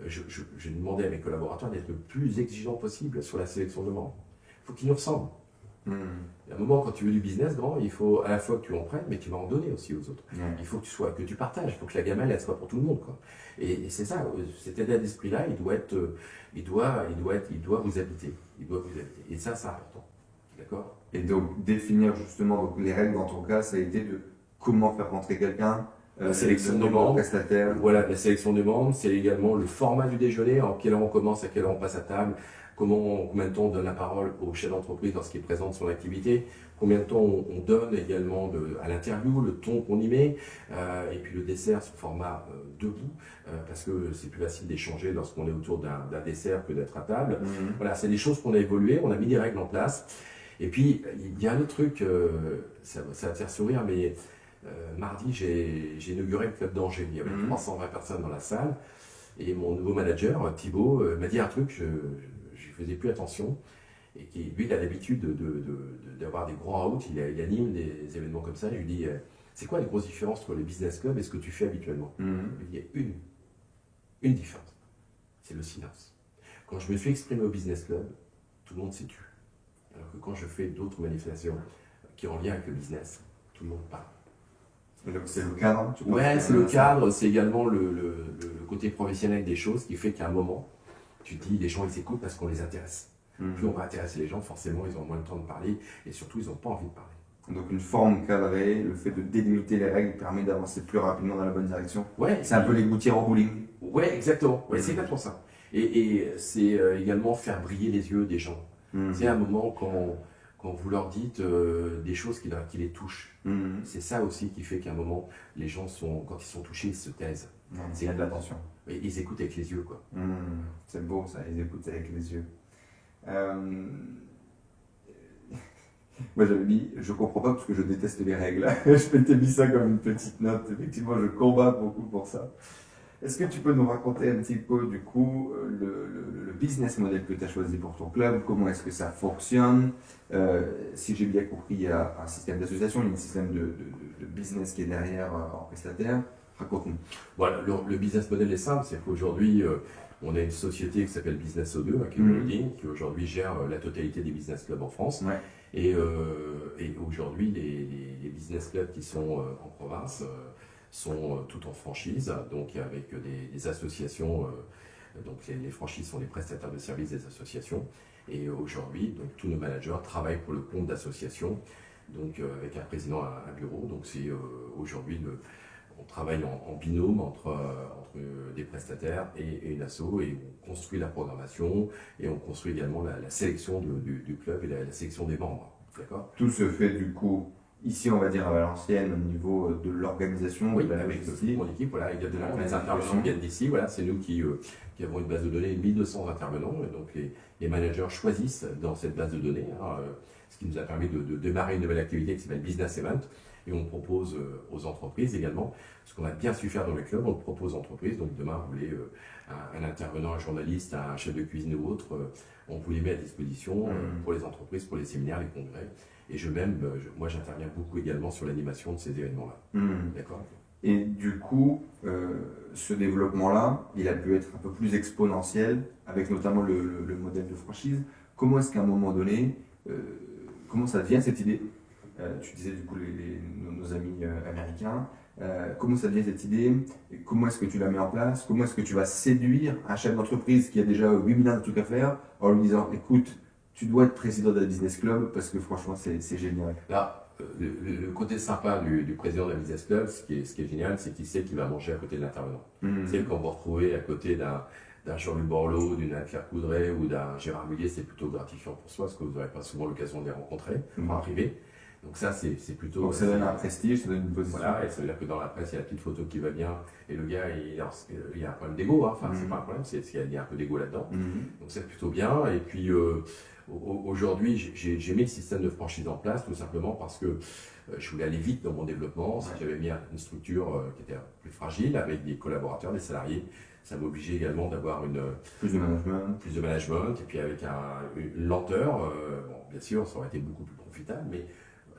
j'ai demandé à mes collaborateurs d'être le plus exigeant possible sur la sélection de membres. Il faut qu'ils nous ressemblent. À un moment, quand tu veux du business grand, il faut à la fois que tu en prennes, mais tu vas en donner aussi aux autres. Il faut que tu partages, il faut que la gamelle elle soit pour tout le monde, quoi. Et c'est ça, cet état d'esprit-là, il doit vous habiter. Il doit vous habiter. Et ça, c'est important. D'accord?
Et donc définir justement donc, les règles dans ton cas, ça a été de comment faire rentrer quelqu'un,
la sélection de membres,
prestataire.
Voilà, la sélection de membres, c'est également le format du déjeuner, en quelle heure on commence, à quelle heure on passe à table, combien de temps on donne la parole au chef d'entreprise lorsqu'il présente son activité, combien de temps on donne également à l'interview, le ton qu'on y met, et puis le dessert sous format debout, parce que c'est plus facile d'échanger lorsqu'on est autour d'un dessert que d'être à table. Voilà, c'est des choses qu'on a évoluées, on a mis des règles en place. Et puis, il y a un autre truc, ça va te faire sourire, mais mardi, j'ai inauguré le club d'Angers. Il y avait 320 personnes dans la salle. Et mon nouveau manager, Thibaut, m'a dit un truc, je ne faisais plus attention. Et lui, il a l'habitude d'avoir des grands routes, il anime des événements comme ça. Je lui dis, c'est quoi les grosses différences entre les business clubs et ce que tu fais habituellement? Il y a une différence, c'est le silence. Quand je me suis exprimé au business club, tout le monde s'est tu. Alors que quand je fais d'autres manifestations qui ont lien avec le business, tout le monde parle.
Donc c'est le cadre.
Ouais, c'est le cadre, c'est également le côté professionnel des choses qui fait qu'à un moment, tu te dis, les gens ils écoutent parce qu'on les intéresse. Plus on va intéresser les gens, forcément ils ont moins de temps de parler et surtout ils n'ont pas envie de parler.
Donc une forme cadrée, le fait de délimiter les règles permet d'avancer plus rapidement dans la bonne direction.
Ouais,
c'est un peu les gouttières au bowling.
Ouais, exactement. Ouais, c'est exactement ça. Et c'est également faire briller les yeux des gens. C'est un moment quand vous leur dites des choses qui les touchent. C'est ça aussi qui fait qu'à un moment, les gens, quand ils sont touchés, ils se taisent.
C'est de l'attention.
Et ils écoutent avec les yeux, quoi.
C'est beau ça, ils écoutent avec les yeux. Moi j'avais mis, je comprends pas parce que je déteste les règles. Je m'étais mis ça comme une petite note. Effectivement, je combats beaucoup pour ça. Est-ce que tu peux nous raconter un petit peu du coup le business model que tu as choisi pour ton club? Comment est-ce que ça fonctionne? Si j'ai bien compris, il y a un système d'association, il y a un système de business qui est derrière en prestataire. Raconte-nous.
Voilà, le business model est simple, c'est qu'aujourd'hui, on a une société qui s'appelle Business O2, qui est une holding, qui aujourd'hui gère la totalité des business clubs en France.
Ouais.
Et aujourd'hui, les business clubs qui sont en province sont tout en franchise, donc avec des associations. Donc les franchises sont les prestataires de services des associations. Et aujourd'hui, donc tous nos managers travaillent pour le compte d'associations, donc avec un président à un bureau. Donc c'est aujourd'hui on travaille en binôme entre des prestataires et une asso, et on construit la programmation et on construit également la sélection du club et la sélection des membres. D'accord ?
Tout se fait du coup ici, on va dire à Valenciennes, au niveau de l'organisation.
Oui, avec mon équipe, voilà, exactement. Les intervenants viennent d'ici, voilà, c'est nous qui avons une base de données, 1200 intervenants, et donc les managers choisissent dans cette base de données, ce qui nous a permis de démarrer une nouvelle activité qui s'appelle Business Event. Et on propose aux entreprises également, ce qu'on a bien su faire dans le club, on le propose aux entreprises. Donc demain, vous voulez un intervenant, un journaliste, un chef de cuisine ou autre, on vous les met à disposition pour les entreprises, pour les séminaires, les congrès. Et moi j'interviens beaucoup également sur l'animation de ces événements-là. D'accord ?
Et du coup, ce développement-là, il a pu être un peu plus exponentiel, avec notamment le modèle de franchise. Comment est-ce qu'à un moment donné, comment ça vient cette idée? Tu disais du coup nos amis américains, comment ça devient cette idée? Et comment est-ce que tu la mets en place? Comment est-ce que tu vas séduire un chef d'entreprise qui a déjà 8 milliards de trucs à faire en lui disant écoute, tu dois être président d'un business club parce que franchement c'est génial.
Là, le côté sympa du président d'un business club, ce qui est génial, c'est qu'il sait qu'il va manger à côté de l'intervenant. C'est quand vous retrouvez à côté d'un Jean-Luc Borloo, d'une Claire Coudray ou d'un Gérard Mullier, c'est plutôt gratifiant pour soi parce que vous n'aurez pas souvent l'occasion de les rencontrer en privé. Donc ça, c'est plutôt...
Donc ça donne un prestige, ça donne une position.
Voilà, et ça veut dire que dans la presse, il y a la petite photo qui va bien, et le gars, il y a un problème d'ego, enfin c'est pas un problème, il y a un peu d'ego là-dedans. Donc c'est plutôt bien, et puis aujourd'hui, j'ai mis le système de franchise en place, tout simplement parce que je voulais aller vite dans mon développement. Si j'avais mis une structure qui était plus fragile, avec des collaborateurs, des salariés, ça m'obligeait également d'avoir
plus de management,
et puis avec une lenteur. Bon, bien sûr, ça aurait été beaucoup plus profitable, mais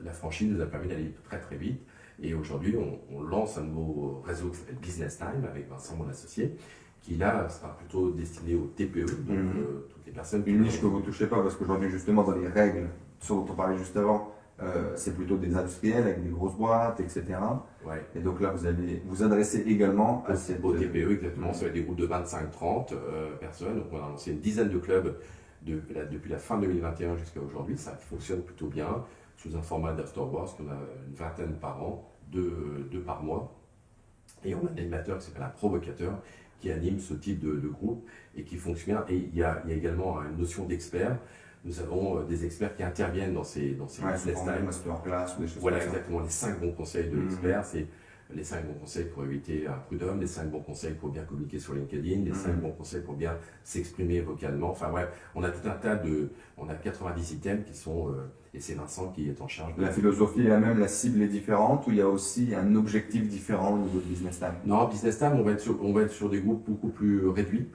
la franchise nous a permis d'aller très très vite. Et aujourd'hui, on lance un nouveau réseau qui s'appelle Business Time avec Vincent, mon associé, qui là sera plutôt destiné aux TPE, donc toutes les personnes.
Une niche que vous ne touchez pas, parce qu'aujourd'hui, justement, dans les règles, ce dont on parlait juste avant, c'est plutôt des industriels avec des grosses boîtes, etc.
Ouais.
Et donc là, vous allez vous adresser également à ces
TPE, exactement. Ça va être des groupes de 25-30 personnes. Donc on a lancé une dizaine de clubs depuis la fin 2021 jusqu'à aujourd'hui. Ça fonctionne plutôt bien sous un format d'afterwork. On a une vingtaine par an, deux par mois. Et on a un animateur qui s'appelle un provocateur qui anime ce type de groupe et qui fonctionne bien. Et il y a également une notion d'expert. Nous avons des experts qui interviennent dans ces business time.
Masterclass ou des choses
voilà,
comme ça.
exactement. Les 5 bons conseils de l'expert, c'est les 5 bons conseils pour éviter un prud'homme, les 5 bons conseils pour bien communiquer sur LinkedIn, les 5 bons conseils pour bien s'exprimer vocalement. Enfin bref, on a tout un tas on a 90 items qui sont, et c'est Vincent qui est en charge.
La philosophie est la même, la cible est différente, ou il y a aussi un objectif différent au niveau de Business Time?
Non, Business Time, on va être sur des groupes beaucoup plus réduits,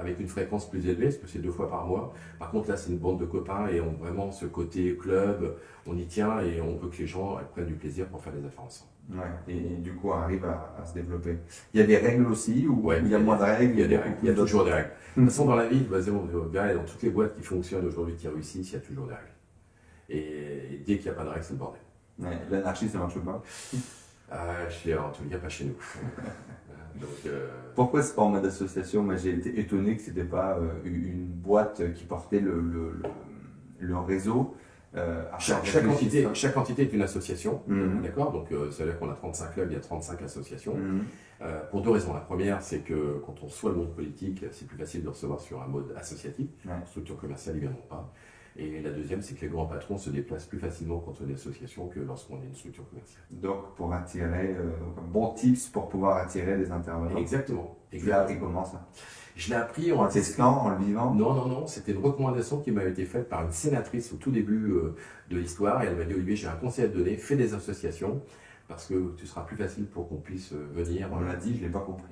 avec une fréquence plus élevée, parce que c'est 2 fois par mois. Par contre, là, c'est une bande de copains et on vraiment ce côté club, on y tient et on veut que les gens prennent du plaisir pour faire des affaires ensemble.
Ouais, et du coup, on arrive à se développer. Il y a des règles aussi, ou il y a moins de règles?
Il y a des règles, il y a toujours des règles. De toute façon, dans la vie, dans toutes les boîtes qui fonctionnent aujourd'hui, qui réussissent, il y a toujours des règles. Et dès qu'il n'y a pas de règles, c'est le bordel.
Ouais, l'anarchie, ça marche pas?
En tout cas, pas chez nous. Donc,
Pourquoi c'est pas en mode association? Moi, j'ai été étonné que c'était pas une boîte qui portait le réseau.
Chaque entité est une association,
Mhm.
d'accord? Donc, ça veut dire qu'on a 35 clubs, il y a 35 associations.
Mhm.
Pour deux raisons. La première, c'est que quand on reçoit le monde politique, c'est plus facile de recevoir sur un mode associatif.
Ouais.
Structure commerciale, évidemment pas. Et la deuxième, c'est que les grands patrons se déplacent plus facilement quand on est une association que lorsqu'on est une structure commerciale.
Donc, pour attirer, donc un bon tips pour pouvoir attirer des intervenants.
Exactement.
Tu l'as appris comment ça?
Je l'ai appris
En testant, en le vivant?
Non. C'était une recommandation qui m'avait été faite par une sénatrice au tout début de l'histoire. Et elle m'a dit, Olivier, j'ai un conseil à te donner, fais des associations parce que tu seras plus facile pour qu'on puisse venir.
On me l'a dit, je ne l'ai pas compris.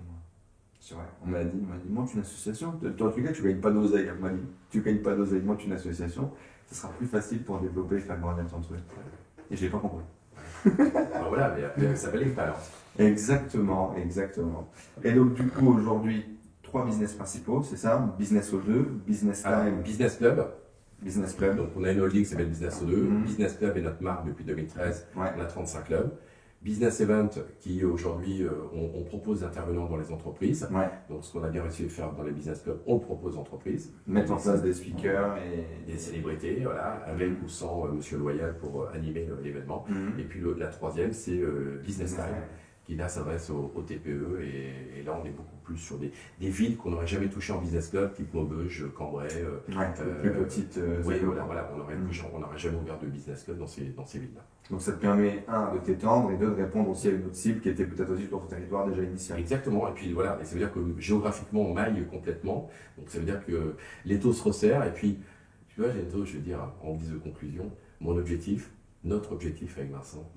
C'est vrai. On m'a dit, monte une association. Dans tous les cas, tu ne gagnes pas d'oseille. Elle m'a dit, tu ne gagnes pas d'oseille, monte une association. Ce sera plus facile pour développer et faire grandir ton truc. Et je ne l'ai pas compris.
Voilà, mais après, ça fait l'expérience.
Exactement. Et donc, du coup, aujourd'hui, 3 business principaux, c'est ça? Business O2, Business Time,
Business Club.
Business Club.
Donc, on a une holding qui s'appelle Business O2.
Mhm.
Business Club est notre marque depuis 2013.
Ouais.
On a 35 clubs. Business Event, qui aujourd'hui, on propose d'intervenants dans les entreprises.
Ouais.
Donc, ce qu'on a bien réussi à faire dans les business clubs, on le propose aux entreprises.
Mettre en place des speakers et
Des célébrités, voilà, avec ou sans Monsieur Loyal pour animer l'événement.
Mhm.
Et puis la troisième, c'est Business Time, qui là s'adresse aux TPE. Et là, on est beaucoup plus sur des villes qu'on n'aurait jamais touchées en business club, type Maubeuge, Cambrai.
plus petites.
Oui, voilà, on n'aurait jamais ouvert de business club dans ces villes-là.
Donc ça te permet, un, de t'étendre et deux, de répondre aussi à une autre cible qui était peut-être aussi sur ton territoire déjà initial.
Exactement, et puis voilà, et ça veut dire que géographiquement on maille complètement, donc ça veut dire que les taux se resserrent, et puis tu vois, je veux dire, en guise de conclusion, notre objectif avec Vincent,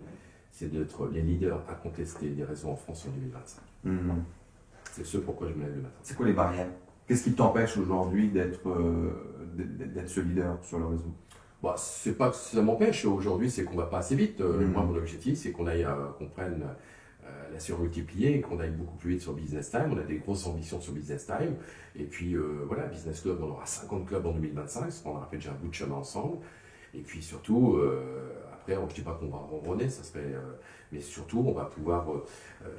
c'est d'être les leaders incontestés des réseaux en France en 2025.
Mhm.
C'est ce pourquoi je me lève le matin.
C'est quoi les barrières? Qu'est-ce qui t'empêche aujourd'hui d'être ce leader sur le réseau?
Bah, c'est pas que ça m'empêche aujourd'hui, c'est qu'on va pas assez vite.
Mhm.
Moi, mon objectif, c'est qu'on aille, qu'on prenne la surmultiplier et qu'on aille beaucoup plus vite sur Business Time. On a des grosses ambitions sur Business Time. Et puis voilà, Business Club, on aura 50 clubs en 2025, parce qu'on aura fait déjà un bout de chemin ensemble. Et puis surtout, après, je ne dis pas qu'on va ronronner, ça serait, mais surtout, on va pouvoir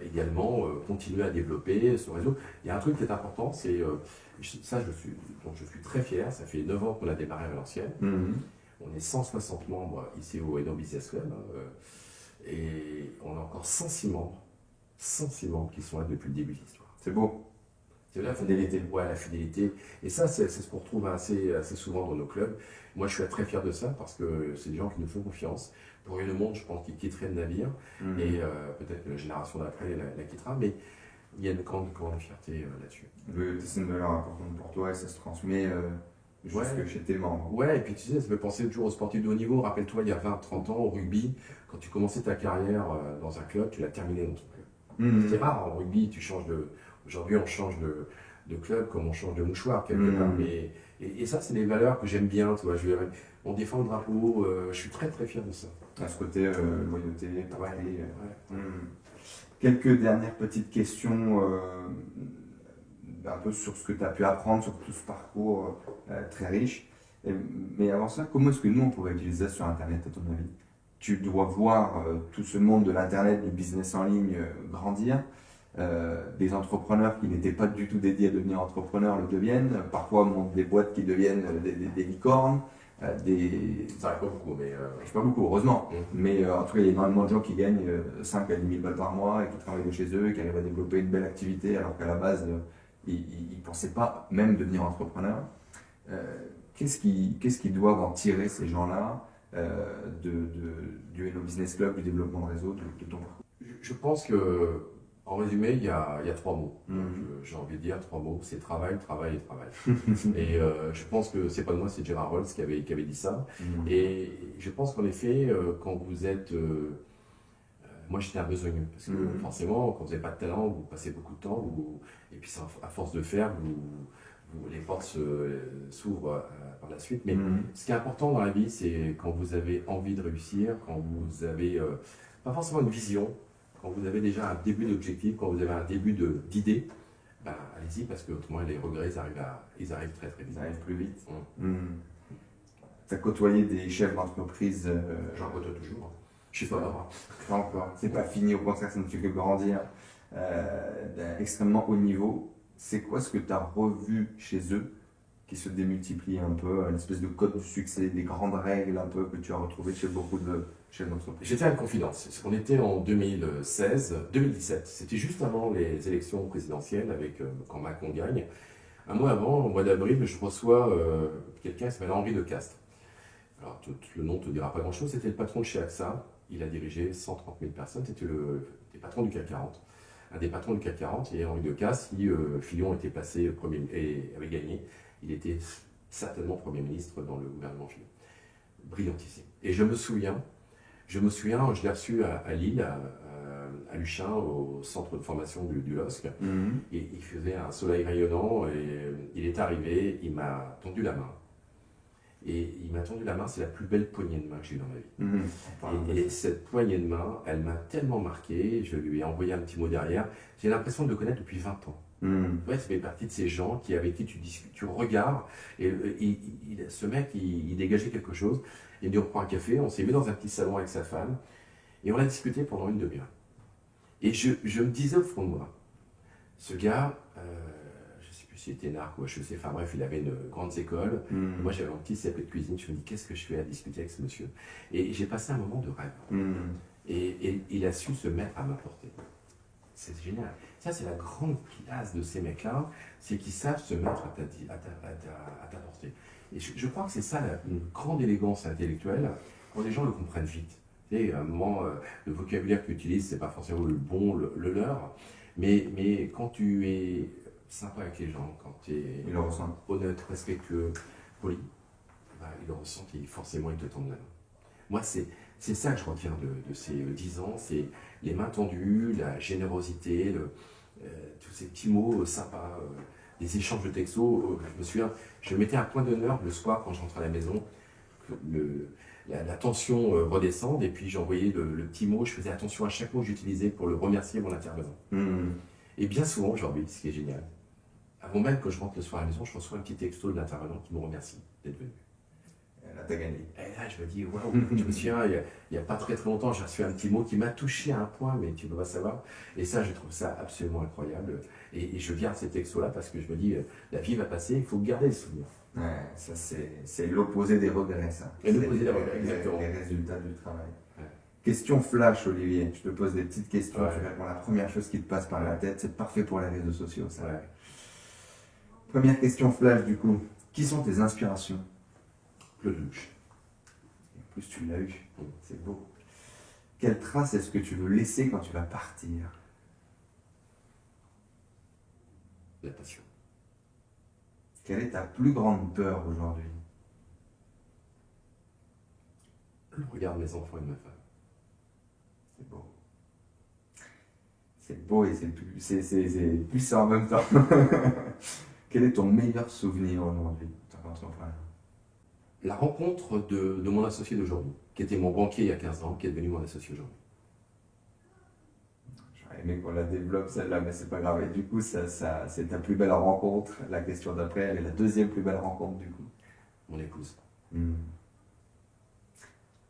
également continuer à développer ce réseau. Il y a un truc qui est important, c'est ça, dont je suis très fier. Ça fait 9 ans qu'on a démarré à Valenciennes.
Mhm.
On est 160 membres ici au Eno Business Club et on a encore 106 membres qui sont là depuis le début de l'histoire.
C'est beau.
C'est la fidélité. Ouais, la fidélité. Et ça, c'est ce qu'on retrouve assez souvent dans nos clubs. Moi, je suis très fier de ça parce que c'est des gens qui nous font confiance. Pour une monde, je pense qu'ils quitteraient le navire
Mhm.
et peut-être que la génération d'après la quittera, mais il y a une grande fierté là-dessus.
C'est une valeur importante pour toi et ça se transmet jusque chez tes membres.
Ouais, et puis tu sais, ça fait penser toujours aux sportifs de haut niveau. Rappelle-toi, il y a 20-30 ans, au rugby, quand tu commençais ta carrière dans un club, tu l'as terminé dans ton club.
Mhm.
C'était rare, en rugby, aujourd'hui, on change de club comme on change de mouchoir quelque part. Et ça, c'est des valeurs que j'aime bien, tu vois. On défend le drapeau, je suis très très fier de ça.
À ce côté, loyauté, parler.
Ouais.
Quelques dernières petites questions, un peu sur ce que tu as pu apprendre sur tout ce parcours très riche. Mais avant ça, comment est-ce que nous, on pourrait utiliser ça sur Internet, à ton avis? Tu dois voir tout ce monde de l'Internet, du business en ligne grandir. Des entrepreneurs qui n'étaient pas du tout dédiés à devenir entrepreneurs le deviennent. Parfois, montent des boîtes qui deviennent des licornes.
Ça n'arrive pas beaucoup, mais.
Je sais pas beaucoup, heureusement.
Mhm.
Mais en tout cas, il y a énormément de gens qui gagnent 5 à 10 000 balles par mois et qui travaillent de chez eux et qui arrivent à développer une belle activité alors qu'à la base, ils ne pensaient pas même devenir entrepreneurs. Qu'est-ce qu'ils doivent en tirer, ces gens-là, du Hello Business Club, du développement de réseau, de ton parcours?
Je pense que, en résumé, il y a 3 mots.
Mhm.
J'ai envie de dire 3 mots, c'est travail, travail et travail. Et je pense que c'est pas de moi, c'est Gérard Rolls qui avait dit ça.
Mhm.
Et je pense qu'en effet, quand vous êtes. Moi, j'étais un besogneux. Parce que
Mhm.
forcément, quand vous n'avez pas de talent, vous passez beaucoup de temps. Et puis, à force de faire, les portes s'ouvrent par la suite. Mais
Mhm.
ce qui est important dans la vie, c'est quand vous avez envie de réussir, quand vous avez pas forcément une vision, quand vous avez déjà un début d'objectif, quand vous avez un début d'idée, ben, allez-y parce que autrement les regrets ils arrivent très très vite.
Ça arrive plus vite.
Mhm.
Tu as côtoyé des chefs d'entreprise
J'en côtoie toujours. Je suis pas là.
Pas encore. C'est pas fini, au contraire, ça ne fait que grandir. D'un extrêmement haut niveau. C'est quoi ce que tu as revu chez eux qui se démultiplie un peu, une espèce de code du succès, des grandes règles un peu que tu as retrouvées chez beaucoup de chez l'entreprise?
J'ai fait une confidence. On était en 2017. C'était juste avant les élections présidentielles, avec quand Macron gagne. Un mois avant, au mois d'avril, je reçois quelqu'un qui s'appelle Henri de Castres. Alors, le nom ne te dira pas grand-chose. C'était le patron de chez AXA. Il a dirigé 130 000 personnes. C'était le patron du CAC 40. Un des patrons du CAC 40. Et Henri de Castres, si Fillon était passé premier et avait gagné, il était certainement Premier ministre dans le gouvernement Fillon. Brillantissime. Et je me souviens, je l'ai reçu à Lille, à Luchin, au centre de formation du LOSC. Et il faisait un soleil rayonnant et il est arrivé, il m'a tendu la main. Et il m'a tendu la main, c'est la plus belle poignée de main que j'ai eue dans ma vie. Et cette poignée de main, elle m'a tellement marqué, je lui ai envoyé un petit mot derrière. J'ai l'impression de le connaître depuis 20 ans. Ouais, ça fait partie de ces gens avec qui tu discutes, tu regardes, et ce mec, il dégageait quelque chose. Il dit on prend un café, on s'est mis dans un petit salon avec sa femme, et on a discuté pendant une demi-heure. Et je me disais au fond de moi, ce gars, je ne sais plus s'il était narc ou HEC, enfin bref, il avait une grande école. Moi j'avais un petit CAP de cuisine, je me dis qu'est-ce que je fais à discuter avec ce monsieur? Et j'ai passé un moment de rêve. Et il a su se mettre à ma portée. C'est génial. Ça, c'est la grande classe de ces mecs-là, c'est qu'ils savent se mettre à ta portée. Et je crois que c'est ça, une grande élégance intellectuelle, quand les gens le comprennent vite. Tu sais, à un moment, le vocabulaire que tu utilises, c'est pas forcément le bon, le leur, mais quand tu es sympa avec les gens, quand tu es honnête, respectueux, poli, bah, ils le ressentent et forcément ils te tendent la main. Moi, c'est ça que je retiens de ces 10 ans, c'est les mains tendues, la générosité, tous ces petits mots sympas, les échanges de textos. Je me souviens, je mettais un point d'honneur le soir quand je rentrais à la maison, la tension redescende, et puis j'envoyais le petit mot, je faisais attention à chaque mot que j'utilisais pour le remercier mon intervenant. Et bien souvent aujourd'hui, ce qui est génial, avant même que je rentre le soir à la maison, je reçois un petit texto de l'intervenant qui me remercie d'être venu.
Là, t'as gagné.
Et là, je me dis, waouh, je me souviens, il n'y a pas très longtemps, j'ai reçu un petit mot qui m'a touché à un point, mais tu ne peux pas savoir. Et ça, je trouve ça absolument incroyable. Et je garde ces textos-là parce que je me dis, la vie va passer, il faut garder les souvenirs.
Ouais, ça c'est l'opposé des regrets, ça.
Et l'opposé des regrets, exactement.
Les résultats du travail. Ouais. Question flash, Olivier. Je te pose des petites questions.
Ouais.
Tu réponds la première chose qui te passe par la tête. C'est parfait pour les réseaux sociaux, ça.
Ouais.
Première question flash, du coup. Qui sont tes inspirations?
Claude Luche.
En plus, tu l'as eu. C'est beau. Quelle trace est-ce que tu veux laisser quand tu vas partir?
La passion.
Quelle est ta plus grande peur aujourd'hui?
Le regard de mes enfants et de ma femme.
C'est beau. C'est beau et c'est puissant en même temps. Quel est ton meilleur souvenir aujourd'hui en tant qu'entrepreneur?
La rencontre de mon associé d'aujourd'hui, qui était mon banquier il y a 15 ans, qui est devenu mon associé aujourd'hui.
J'aurais aimé qu'on la développe celle-là, mais c'est pas grave. Et du coup, c'est ta plus belle rencontre. La question d'après, elle est la deuxième plus belle rencontre du coup.
Mon épouse.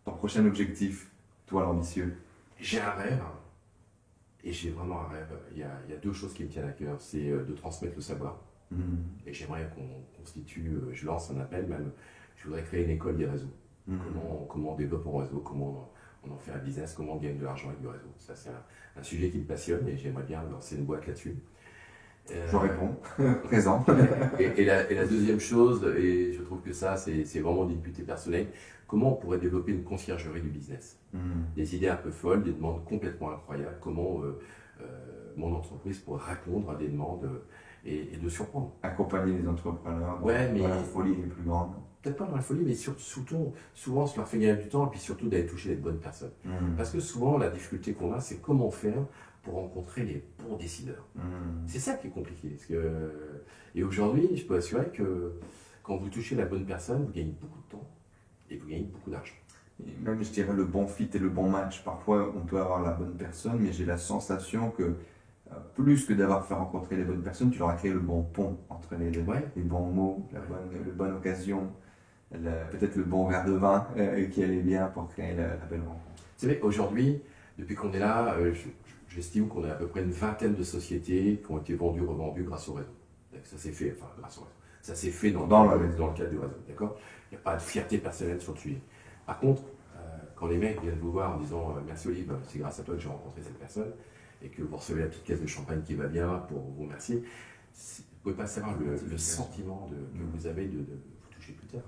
Ton prochain objectif, toi l'ambitieux?
J'ai un rêve, et j'ai vraiment un rêve. Il y a deux choses qui me tiennent à cœur, c'est de transmettre le savoir. Et j'aimerais qu'on constitue, je lance un appel même, je voudrais créer une école des réseaux. Comment on développe un réseau, comment on en fait un business, comment on gagne de l'argent avec du réseau. Ça, c'est un sujet qui me passionne et j'aimerais bien lancer une boîte là-dessus.
Je réponds, présent.
Et la deuxième chose, et je trouve que ça, c'est vraiment d'une utilité personnelle, comment on pourrait développer une conciergerie du business. Des idées un peu folles, des demandes complètement incroyables, comment mon entreprise pourrait répondre à des demandes et de surprendre.
Accompagner les entrepreneurs dans la folie les plus grandes.
Peut-être pas dans la folie, mais surtout, souvent, se leur fait gagner du temps et puis surtout d'aller toucher les bonnes personnes. Parce que souvent, la difficulté qu'on a, c'est comment faire pour rencontrer les bons décideurs. C'est ça qui est compliqué. Et aujourd'hui, je peux assurer que quand vous touchez la bonne personne, vous gagnez beaucoup de temps et vous gagnez beaucoup d'argent.
Même, je dirais, le bon fit et le bon match. Parfois, on peut avoir la bonne personne, mais j'ai la sensation que plus que d'avoir fait rencontrer les bonnes personnes, tu leur as créé le bon pont entre les bons mots, la bonne occasion. peut-être le bon verre de vin qui allait bien pour créer la belle rencontre.
C'est vrai, aujourd'hui, depuis qu'on est là, j'estime qu'on a à peu près une vingtaine de sociétés qui ont été vendues, revendues grâce au réseau. Ça s'est fait, enfin grâce au réseau. Ça s'est fait dans le cadre du réseau, d'accord? Il n'y a pas de fierté personnelle sur le sujet. Par contre, quand les mecs viennent vous voir en disant merci Olive, c'est grâce à toi que j'ai rencontré cette personne, et que vous recevez la petite caisse de champagne qui va bien pour vous remercier, vous ne pouvez pas savoir le sentiment que vous avez de vous toucher plus tard.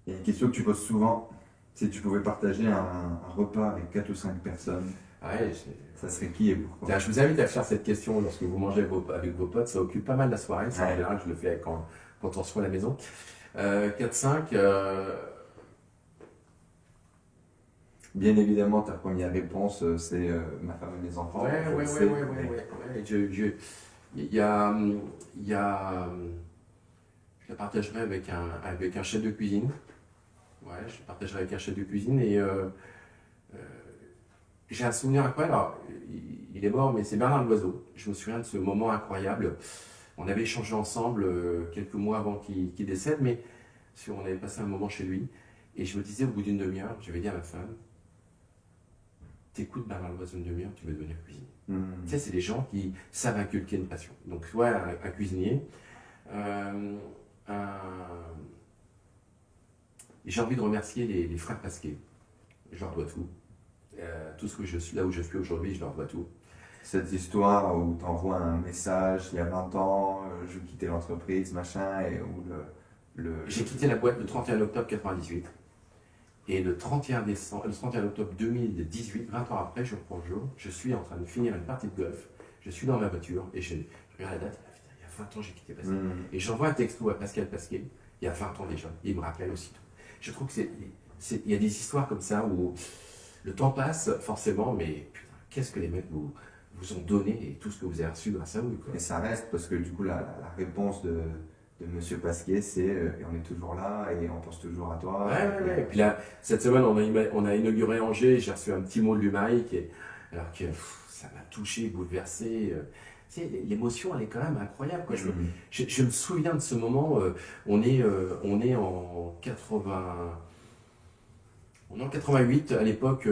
Il y a une question que tu poses souvent, si tu pouvais partager un repas avec 4 ou 5 personnes,
ouais,
ça serait qui et pourquoi?
Tiens, je vous invite à faire cette question lorsque vous mangez avec vos potes, ça occupe pas mal la soirée, c'est en général, je le fais quand on reçoit à la maison. 4-5.
Bien évidemment, ta première réponse, c'est ma femme et mes enfants.
Ouais. Je la partagerai avec un chef de cuisine. Ouais, je la partagerai avec un chef de cuisine et j'ai un souvenir incroyable. Alors, il est mort, mais c'est Bernard Loiseau. Je me souviens de ce moment incroyable. On avait échangé ensemble quelques mois avant qu'il décède, mais on avait passé un moment chez lui. Et je me disais, au bout d'une demi-heure, je vais dire à ma femme, t'écoutes Bernard Loiseau une demi-heure, tu veux devenir cuisinier. Tu sais, c'est des gens qui savent inculquer une passion. Donc, soit un cuisinier, j'ai envie de remercier les frères Pasquet. Je leur dois tout. Tout ce que je suis, là où je suis aujourd'hui, je leur dois tout.
Cette histoire où tu envoies un message il y a 20 ans, je quittais l'entreprise, machin, et où
J'ai quitté la boîte le 31 octobre 98. Et le 31 octobre 2018, 20 ans après, jour pour jour, je suis en train de finir une partie de golf. Je suis dans ma voiture et je regarde la date. Il y a 20 ans, j'ai quitté Pascal. Et j'envoie un texto à Pascal Pasquet, il y a 20 ans déjà. Et il me rappelle aussitôt. Je trouve qu'il y a des histoires comme ça où le temps passe, forcément, mais putain, qu'est-ce que les mecs vous ont donné et tout ce que vous avez reçu grâce à eux, quoi.
Et ça reste parce que du coup, la réponse de Monsieur Pasquet, c'est on est toujours là et on pense toujours à toi.
Ouais. Et puis là, cette semaine, on a inauguré Angers, j'ai reçu un petit mot de lui-Mike, alors que ça m'a touché, bouleversé. Tu sais, l'émotion, elle est quand même incroyable, quoi. Je me souviens de ce moment, on est en 80. On est en 88, à l'époque,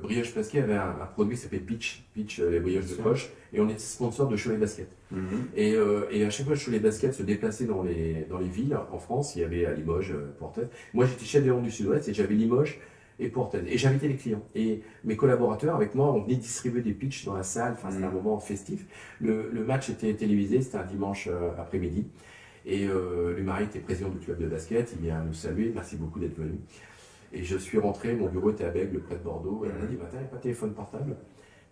Brioche Pasquet avait un produit qui s'appelait Pitch, les brioches de poche, et on était sponsor de Cholet Basket. Et à chaque fois que Cholet Basket se déplaçait dans les villes en France, il y avait à Limoges, Portel. Moi, j'étais chef des ventes du Sud-Ouest et j'avais Limoges et Portel. Et j'invitais les clients. Et mes collaborateurs, avec moi, on venait distribuer des pitchs dans la salle. Enfin, c'était un moment festif. Le match était télévisé, c'était un dimanche après-midi. Et Louis-Marie était président du club de basket, il vient nous saluer, merci beaucoup d'être venu. Et je suis rentré, mon bureau était à Bègles, près de Bordeaux, et lundi matin, il n'y a pas de téléphone portable.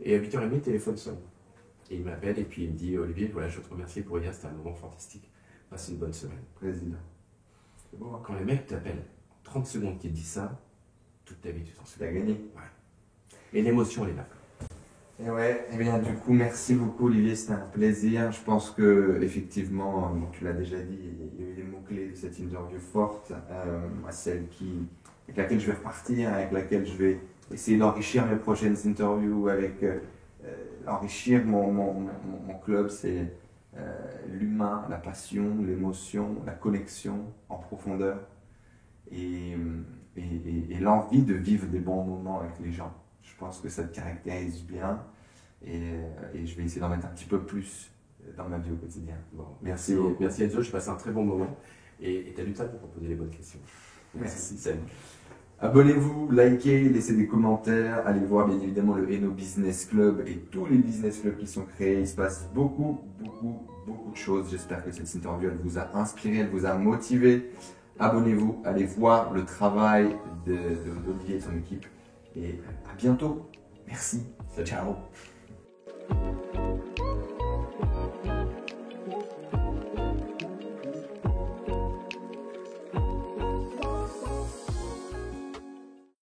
Et à 8h30, le téléphone sonne. Et il m'appelle et puis il me dit, Olivier, voilà, je veux te remercier pour hier, c'était un moment fantastique. Passe une bonne semaine.
Président. C'est beau, hein.
Quand les mecs t'appellent, 30 secondes qu'ils te disent ça, toute ta vie, tu t'en souviens.
T'as gagné.
Ouais. Et l'émotion, elle est là.
Et ouais, et bien du coup, merci beaucoup Olivier, c'était un plaisir. Je pense que effectivement, bon, tu l'as déjà dit, il y a eu des mots-clés de cette interview forte, celle avec laquelle je vais repartir, avec laquelle je vais essayer d'enrichir mes prochaines interviews, avec enrichir mon club, c'est l'humain, la passion, l'émotion, la connexion en profondeur et l'envie de vivre des bons moments avec les gens. Je pense que ça te caractérise bien et je vais essayer d'en mettre un petit peu plus dans ma vie au quotidien.
Bon, merci Enzo, je passe un très bon moment et tu as du temps pour poser les bonnes questions.
Merci.
Salut.
Abonnez-vous, likez, laissez des commentaires, allez voir bien évidemment le Hainaut Business Club et tous les business clubs qui sont créés. Il se passe beaucoup de choses. J'espère que cette interview elle vous a inspiré, elle vous a motivé. Abonnez-vous, allez voir le travail d'Olivier et de son équipe. Et à bientôt. Merci.
Salut.
Ciao.